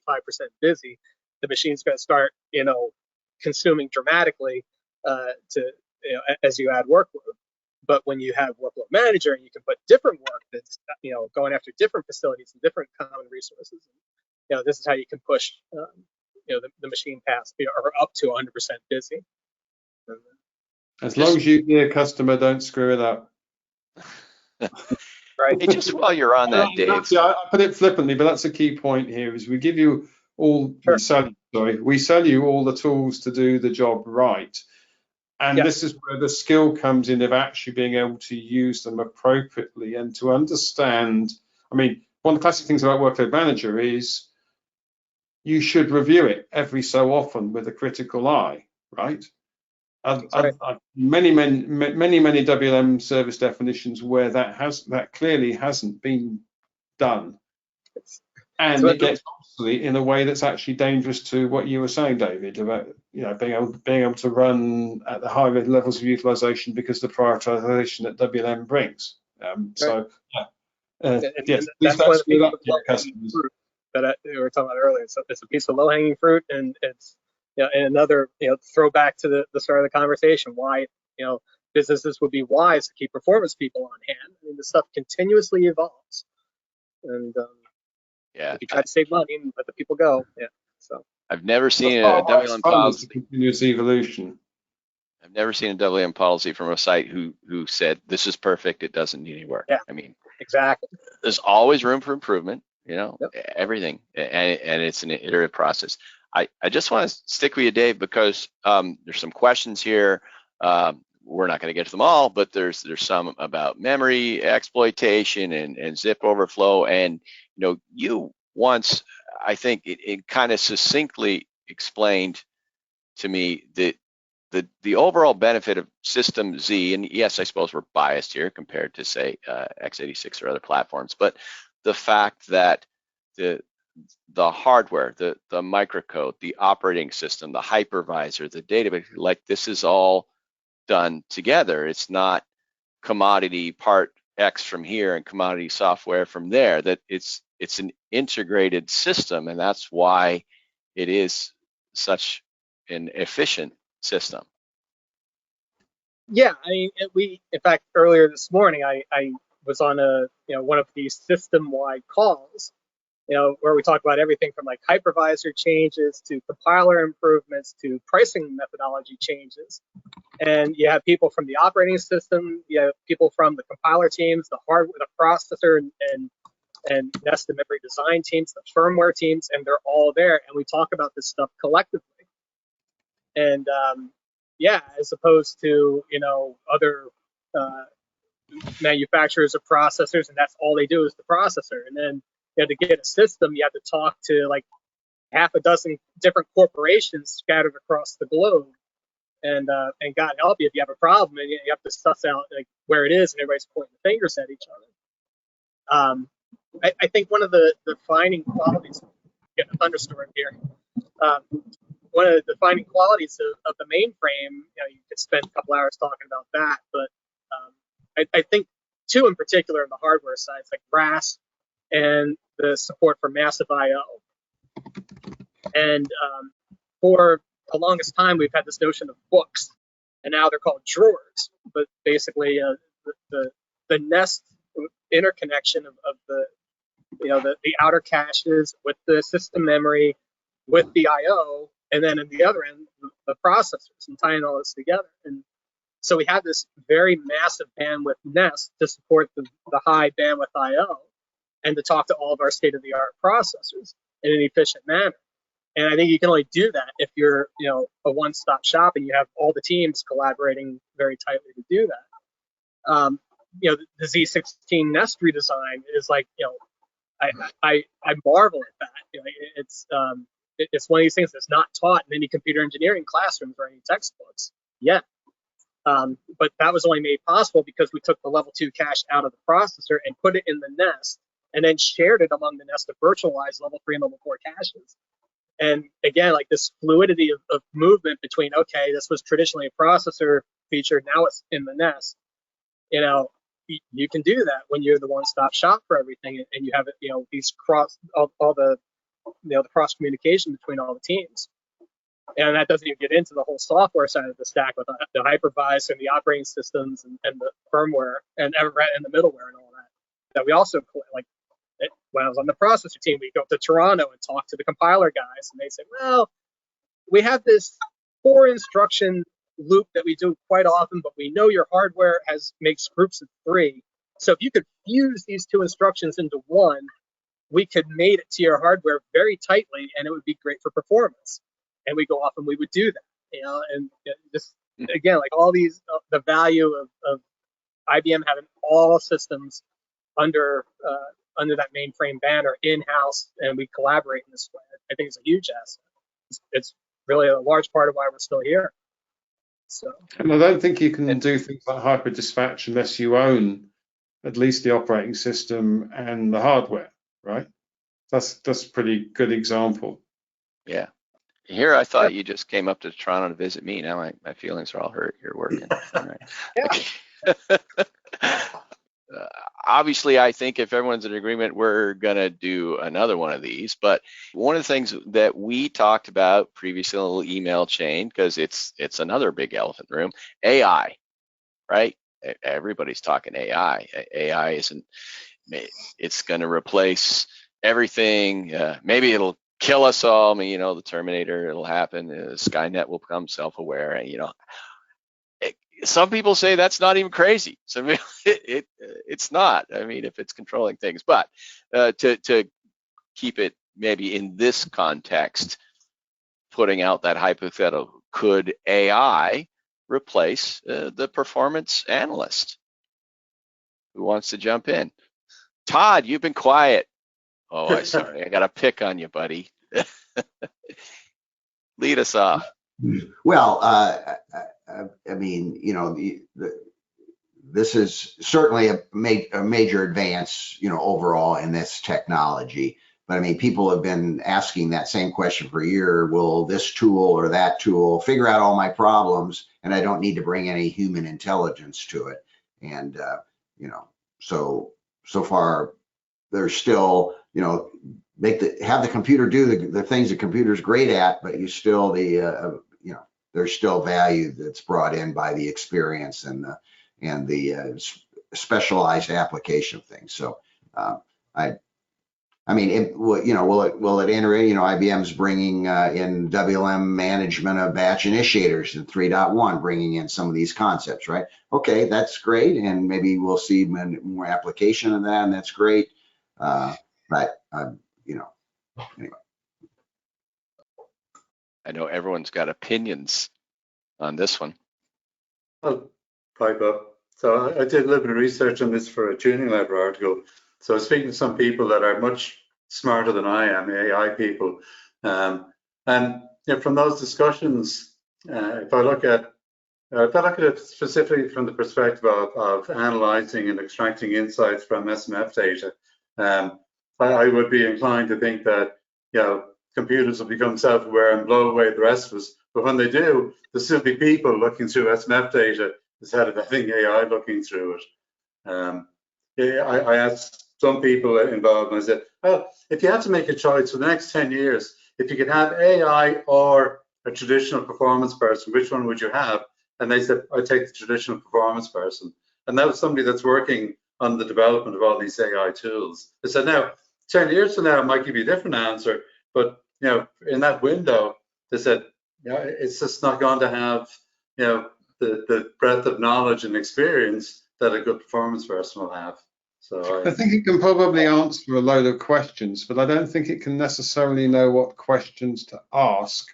busy, the machine's going to start consuming dramatically as you add workload. But when you have Workload Manager and you can put different work that's going after different facilities and different common resources, this is how you can push the machine past or up to 100% busy. As long as you, dear customer, don't screw it up. Right. Hey, just while you're on that, Dave. I put it flippantly, but that's a key point here. Is we give you all, we sell you all the tools to do the job right. And this is where the skill comes in of actually being able to use them appropriately and to understand. I mean, one of the classic things about Workload Manager is you should review it every so often with a critical eye, right? Many WLM service definitions where that clearly hasn't been done, and it gets obsolete in a way that's actually dangerous to what you were saying, David, about being able to run at the high levels of utilization because the prioritization that WLM brings. So yes, please don't screw that for your customers. That we were talking about earlier. So it's a piece of low-hanging fruit, and it's and another throwback to the start of the conversation. Why businesses would be wise to keep performance people on hand. I mean, this stuff continuously evolves, and if you try to save money and let the people go, So I've never seen a WLM policy. Continuous evolution. I've never seen a WLM policy from a site who said this is perfect. It doesn't need any work. Yeah, I mean, exactly. There's always room for improvement. Everything, and it's an iterative process. I just want to stick with you, Dave, because there's some questions here. We're not going to get to them all, but there's some about memory exploitation and zip overflow. And you once, I think it kind of succinctly explained to me that the overall benefit of System Z, and yes, I suppose we're biased here compared to say x86 or other platforms, but the fact that the hardware, the microcode, the operating system, the hypervisor, the database, like this is all done together. It's not commodity part X from here and commodity software from there. That it's an integrated system, and that's why it is such an efficient system. Yeah, I mean, in fact, earlier this morning, I was on one of these system-wide calls, where we talk about everything from like hypervisor changes to compiler improvements to pricing methodology changes. And you have people from the operating system, you have people from the compiler teams, the hardware, the processor, and nested memory design teams, the firmware teams, and they're all there. And we talk about this stuff collectively. And yeah, as opposed to other manufacturers of processors, and that's all they do is the processor. And then to get a system, you have to talk to like half a dozen different corporations scattered across the globe. And God help you if you have a problem and you have to suss out like where it is, and everybody's pointing fingers at each other. I think one of the defining qualities, getting a thunderstorm here. One of the defining qualities of the mainframe, you could spend a couple hours talking about that, but I think two in particular on the hardware side, it's like RAS and the support for massive I/O. And for the longest time, we've had this notion of books, and now they're called drawers. But basically, the nest interconnection of the outer caches with the system memory, with the I/O, and then in the other end, the processors, and tying all this together. And so we have this very massive bandwidth nest to support the high bandwidth I/O, and to talk to all of our state-of-the-art processors in an efficient manner. And I think you can only do that if you're, a one-stop shop and you have all the teams collaborating very tightly to do that. The Z16 Nest redesign is like, I marvel at that. It's one of these things that's not taught in any computer engineering classrooms or any textbooks yet. But that was only made possible because we took the level 2 cache out of the processor and put it in the nest, and then shared it among the nest of virtualized level 3 and level 4 caches. And again, like this fluidity of movement between, okay, this was traditionally a processor feature, now it's in the nest. You can do that when you're the one-stop shop for everything, and you have these all the cross communication between all the teams. And that doesn't even get into the whole software side of the stack with the hypervisor and the operating systems and the firmware and the middleware and all that we also like. When I was on the processor team, we go up to Toronto and talk to the compiler guys, and they say, well, we have this 4 instruction loop that we do quite often, but we know your hardware makes groups of 3. So if you could fuse these 2 instructions into one, we could mate it to your hardware very tightly, and it would be great for performance. And we go off and we would do that, and just again, like all these, the value of IBM having all systems under that mainframe banner in-house, and we collaborate in this way. I think it's a huge asset. It's really a large part of why we're still here. So, and I don't think you can do things like hyper dispatch unless you own at least the operating system and the hardware, right? That's a pretty good example. Yeah. Here, I thought you just came up to Toronto to visit me. Now my feelings are all hurt. You're working. All right. Yeah. Obviously, I think if everyone's in agreement, we're going to do another one of these. But one of the things that we talked about previously in a little email chain, because it's another big elephant in the room, AI, right? Everybody's talking AI. AI it's going to replace everything. Maybe it'll kill us all. I mean, the Terminator, it'll happen. Skynet will become self-aware. Some people say that's not even crazy. So it's not. I mean, if it's controlling things, but to keep it maybe in this context, putting out that hypothetical, could AI replace the performance analyst? Who wants to jump in? Todd, you've been quiet. Oh, I'm sorry. I got to pick on you, buddy. Lead us off. Well, I mean, you know, this is certainly a major advance, you know, overall in this technology. But I mean, people have been asking that same question for a year. Will this tool or that tool figure out all my problems, and I don't need to bring any human intelligence to it? And you know, so far there's still, you know, have the computer do the things the computer's great at, but you still you know, there's still value that's brought in by the experience and the specialized application of things. So I mean, you know, will it enter? You know, IBM's bringing in WLM management of batch initiators in 3.1, bringing in some of these concepts, right? Okay, that's great, and maybe we'll see more application of that, and that's great. But you know, anyway. I know everyone's got opinions on this one. I'll pipe up. So I did a little bit of research on this for a tuning level article. So I was speaking to some people that are much smarter than I am, AI people. And you know, from those discussions, if I look at it specifically from the perspective of analyzing and extracting insights from SMF data, I would be inclined to think that, you know, computers will become self-aware and blow away the rest of us. But when they do, there'll still be people looking through SMF data instead of having AI looking through it. I asked some people involved, and I said, well, if you had to make a choice for the next 10 years, if you could have AI or a traditional performance person, which one would you have? And they said, I'd take the traditional performance person. And that was somebody that's working on the development of all these AI tools. They said, now, 10 years from now, it might give you a different answer, but you know, in that window, they said, yeah, it's just not going to have, you know, the breadth of knowledge and experience that a good performance person will have. So I think it can probably answer a load of questions, but I don't think it can necessarily know what questions to ask,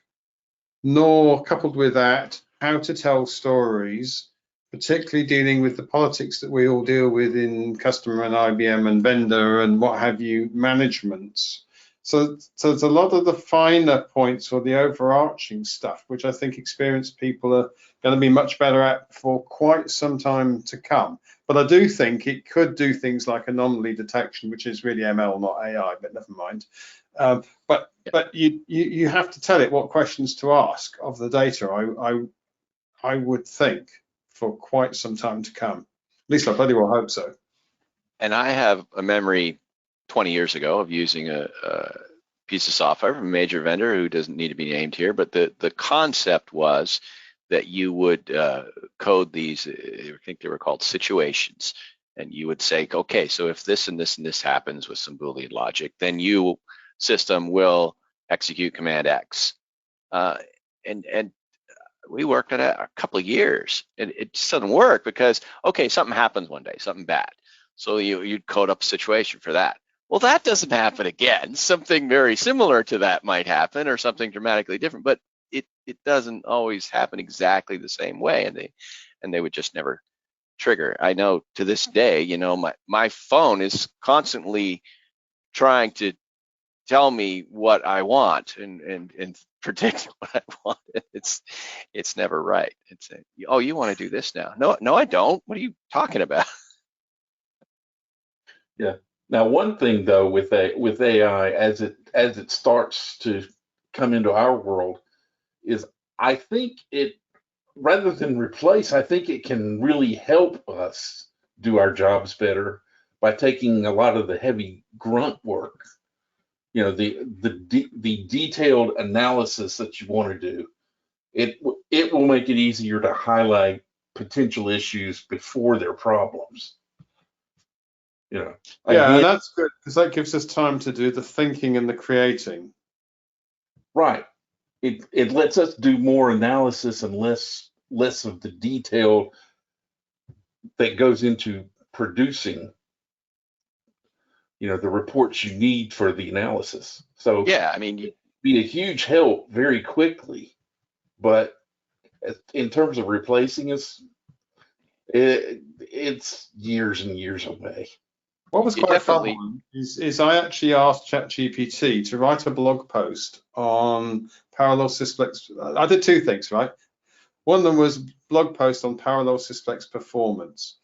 nor, coupled with that, how to tell stories, particularly dealing with the politics that we all deal with in customer and IBM and vendor and what have you, managements. So there's a lot of the finer points or the overarching stuff, which I think experienced people are going to be much better at for quite some time to come. But I do think it could do things like anomaly detection, which is really ML, not AI, but never mind. But you have to tell it what questions to ask of the data, I would think, for quite some time to come. At least I bloody well hope so. And I have a memory 20 years ago of using a piece of software from a major vendor who doesn't need to be named here, but the concept was that you would code these, I think they were called situations, and you would say, okay, so if this and this and this happens with some Boolean logic, then you system will execute command X. And we worked on it a couple of years, and it just doesn't work because, okay, something happens one day, something bad. So you'd code up a situation for that. Well, that doesn't happen again. Something very similar to that might happen, or something dramatically different, but it doesn't always happen exactly the same way, and they would just never trigger. I know to this day, you know, my phone is constantly trying to tell me what I want and predict what I want. It's never right. It's oh, you want to do this now? No, I don't. What are you talking about? Yeah. Now, one thing though with AI, as it starts to come into our world, is I think it, rather than replace, I think it can really help us do our jobs better by taking a lot of the heavy grunt work. You know, the detailed analysis that you want to do. It will make it easier to highlight potential issues before they're problems. You know, yeah, and that's good because that gives us time to do the thinking and the creating. Right. It lets us do more analysis and less of the detail that goes into producing, you know, the reports you need for the analysis. So yeah, I mean, it'd be a huge help very quickly, but in terms of replacing us, it's years and years away. What was You quite definitely- fun is I actually asked ChatGPT to write a blog post on parallel sysplex. I did two things, right? One of them was blog post on parallel sysplex performance.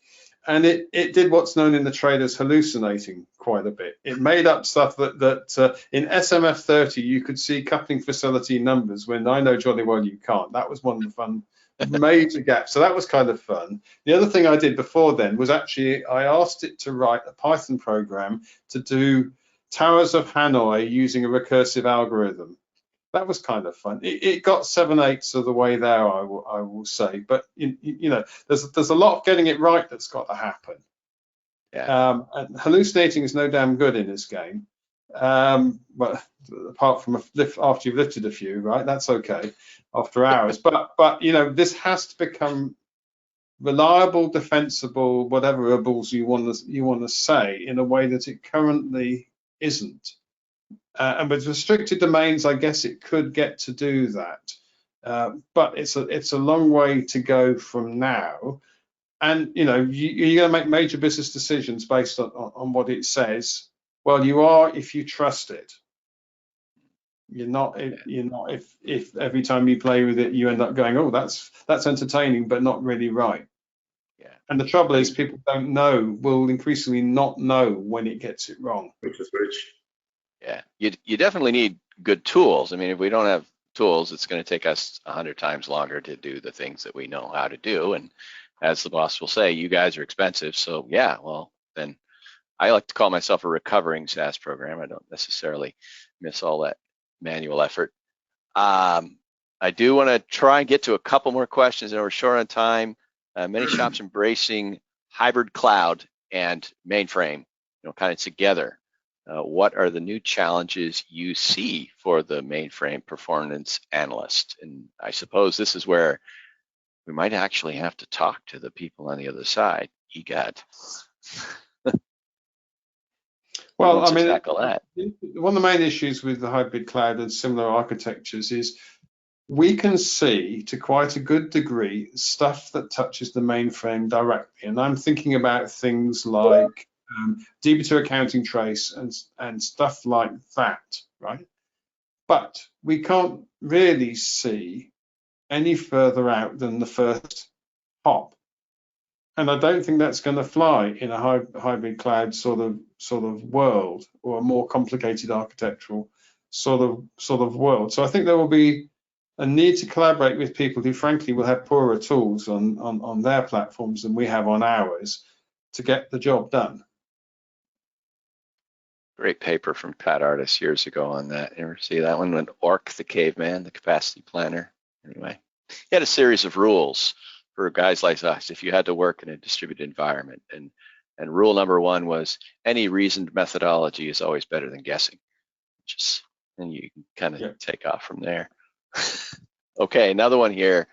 And it did what's known in the trade as hallucinating quite a bit. It made up stuff that in SMF30 you could see coupling facility numbers when I know jolly well you can't. That was one of the fun major gaps. So that was kind of fun. The other thing I did before then was actually I asked it to write a Python program to do towers of Hanoi using a recursive algorithm. That was kind of fun. It got 7/8 of the way there, I will say. But you know, there's a lot of getting it right that's got to happen. Yeah. And hallucinating is no damn good in this game. But apart from after you've lifted a few, right? That's okay after hours. But you know, this has to become reliable, defensible, whatever you want to say in a way that it currently isn't. And with restricted domains, I guess it could get to do that, but it's a long way to go from now. And you know, you're going to make major business decisions based on what it says. Well, you are if you trust it. You're not if every time you play with it, you end up going, oh, that's entertaining, but not really right. Yeah. And the trouble is, people don't know, will increasingly not know when it gets it wrong. Which is rich. Yeah, you definitely need good tools. I mean, if we don't have tools, it's going to take us 100 times longer to do the things that we know how to do. And as the boss will say, you guys are expensive. So yeah, well, then I like to call myself a recovering SaaS program. I don't necessarily miss all that manual effort. I do want to try and get to a couple more questions, and we're short on time. Many shops embracing hybrid cloud and mainframe, kind of together. What are the new challenges you see for the mainframe performance analyst? And I suppose this is where we might actually have to talk to the people on the other side. EGOT. Well, I mean, tackle that. One of the main issues with the hybrid cloud and similar architectures is we can see to quite a good degree stuff that touches the mainframe directly. And I'm thinking about things like DB2 accounting trace and stuff like that, right? But we can't really see any further out than the first hop. And I don't think that's going to fly in a hybrid cloud sort of world, or a more complicated architectural sort of world. So I think there will be a need to collaborate with people who frankly will have poorer tools on their platforms than we have on ours to get the job done. Great paper from Pat Artis years ago on that. You ever see that one? When Orc the caveman, the capacity planner. Anyway, he had a series of rules for guys like us if you had to work in a distributed environment. And rule number one was any reasoned methodology is always better than guessing. And you can kind of take off from there. Okay, another one here.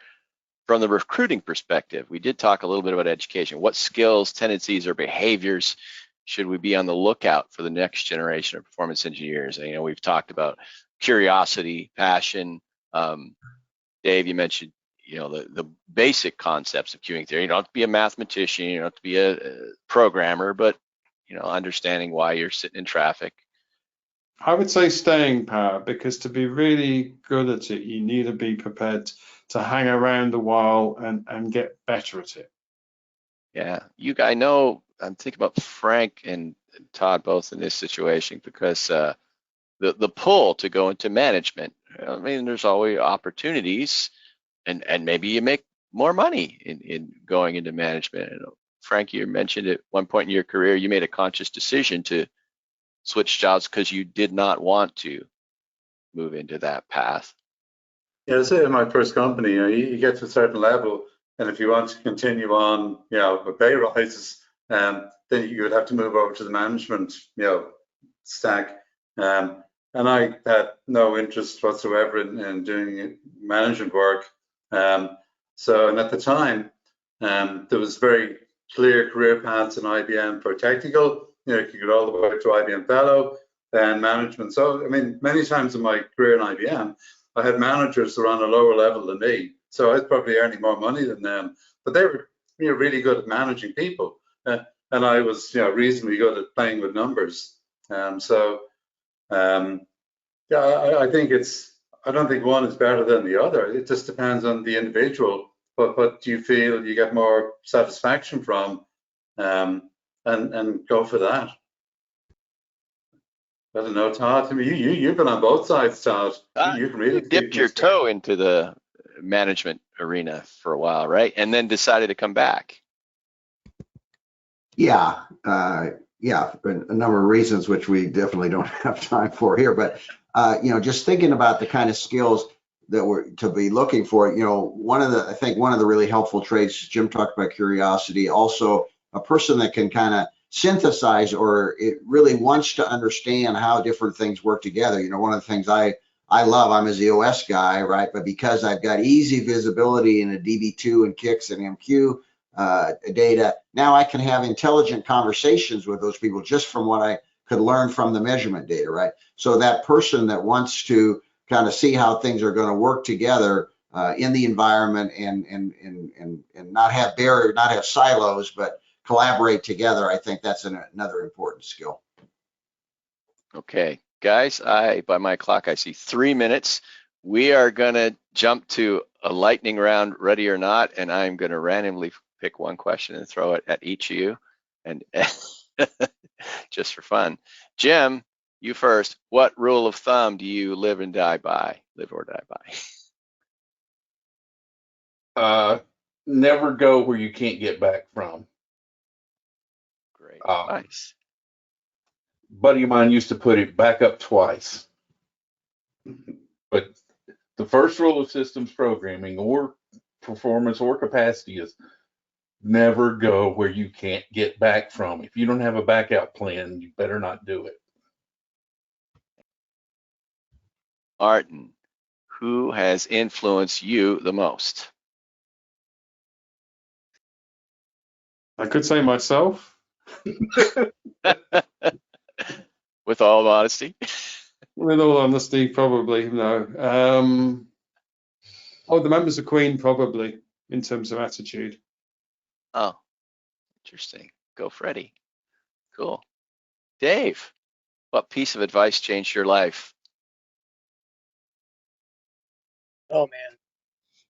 From the recruiting perspective, we did talk a little bit about education. What skills, tendencies, or behaviors should we be on the lookout for the next generation of performance engineers? And, we've talked about curiosity, passion. Dave, you mentioned, the basic concepts of queuing theory. You don't have to be a mathematician, you don't have to be a programmer, but, understanding why you're sitting in traffic. I would say staying power, because to be really good at it, you need to be prepared to hang around a while and get better at it. Yeah, I know I'm thinking about Frank and Todd both in this situation, because the pull to go into management, I mean, there's always opportunities, and maybe you make more money in going into management. And Frank, you mentioned at one point in your career, you made a conscious decision to switch jobs because you did not want to move into that path. Yeah, that's it. In my first company, you get to a certain level, and if you want to continue on, with pay rises, then you would have to move over to the management, stack. And I had no interest whatsoever in doing management work. And at the time, there was very clear career paths in IBM for technical. You could go all the way to IBM fellow and management. So, I mean, many times in my career in IBM, I had managers who were on a lower level than me. So I was probably earning more money than them, but they were really good at managing people. And and I was, reasonably good at playing with numbers. Yeah, I think I don't think one is better than the other. It just depends on the individual. But what do you feel you get more satisfaction from, and go for that. I don't know, Todd. I mean, you've been on both sides, Todd. You can really dipped your toe into the management arena for a while, right? And then decided to come back. Yeah, yeah, a number of reasons which we definitely don't have time for here. But just thinking about the kind of skills that we're to be looking for. I think one of the really helpful traits, Jim talked about curiosity. Also, a person that can kind of synthesize, or it really wants to understand how different things work together. One of the things I love, I'm a ZOS guy, right? But because I've got easy visibility in a DB2 and KICS and MQ data, now I can have intelligent conversations with those people just from what I could learn from the measurement data, right? So that person that wants to kind of see how things are going to work together in the environment and not have barriers, not have silos, but collaborate together, I think that's another important skill. Okay, guys, by my clock, I see 3 minutes. We are going to jump to a lightning round, ready or not, and I'm going to randomly pick one question and throw it at each of you, and just for fun. Jim, you first. What rule of thumb do you live or die by? Never go where you can't get back from. Great advice. Buddy of mine used to put it back up twice. But the first rule of systems programming or performance or capacity is never go where you can't get back from. If you don't have a back out plan, you better not do it. Martin, who has influenced you the most? I could say myself. With all honesty. With all honesty, probably no. The members of Queen, probably, in terms of attitude. Oh, interesting. Go Freddie. Cool. Dave, what piece of advice changed your life? Oh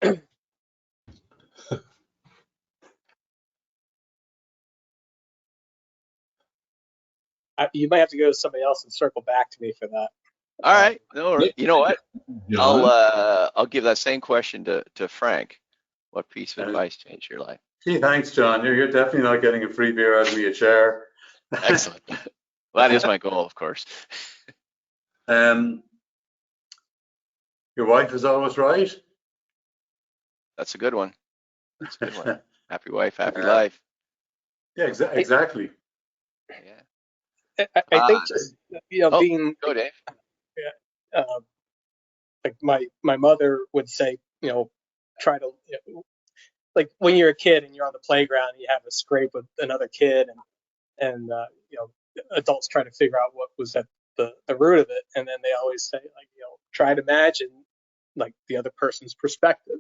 man. You might have to go to somebody else and circle back to me for that. All right. No, you know what? I'll give that same question to Frank. What piece of advice changed your life? Gee, thanks, John. You're definitely not getting a free beer out of me a chair. Excellent. Well, that is my goal, of course. Your wife is always right. That's a good one. That's a good one. Happy wife, happy life. Yeah, exactly. Yeah. I think just being. Go, Dave. Yeah. Like my mother would say, try to like when you're a kid and you're on the playground, and you have a scrape with another kid, and adults try to figure out what was at the root of it, and then they always say, like, try to imagine like the other person's perspective,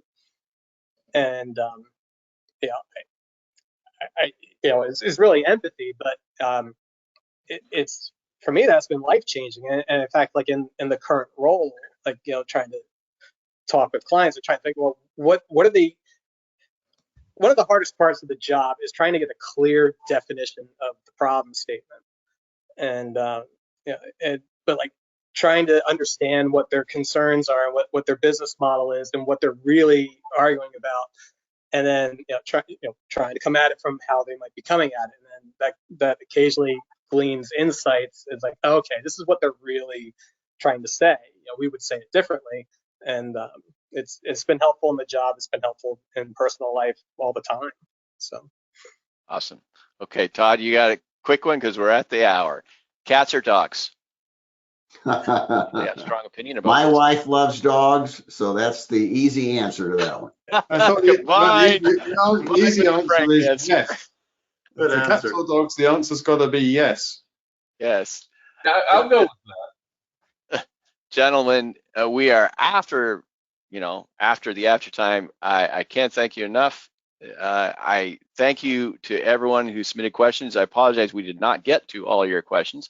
and it's really empathy, but it's for me that's been life changing, and in fact, like in the current role, like trying to talk with clients and trying to think, well, what are the one of the hardest parts of the job is trying to get a clear definition of the problem statement, and but like trying to understand what their concerns are and what their business model is and what they're really arguing about, and then trying to come at it from how they might be coming at it, and then that occasionally gleans insights. It's like, okay, this is what they're really trying to say. We would say it differently, and it's been helpful in the job. It's been helpful in personal life all the time. So awesome. Okay, Todd, you got a quick one because we're at the hour. Cats or dogs? Yeah, strong opinion about My this. wife loves dogs, so that's the easy answer to that one. I thought the easy answer is yes. Good For cats answer. or dogs, the answer's got to be yes. Yes. I'll go with that. Gentlemen, we are after the after time. I can't thank you enough. I thank you to everyone who submitted questions. I apologize we did not get to all your questions.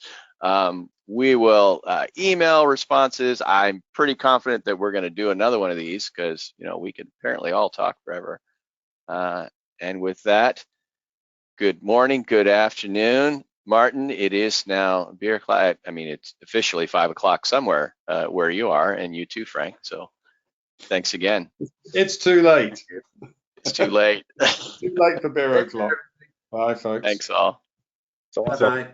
We will email responses. I'm pretty confident that we're going to do another one of these because, you know, we could apparently all talk forever. And with that, good morning, good afternoon. Martin, it is now beer o'clock. I mean, it's officially 5 o'clock somewhere where you are, and you too, Frank. So thanks again. It's too late. It's too late. Too late for beer o'clock. Bye, folks. Thanks all. So Bye.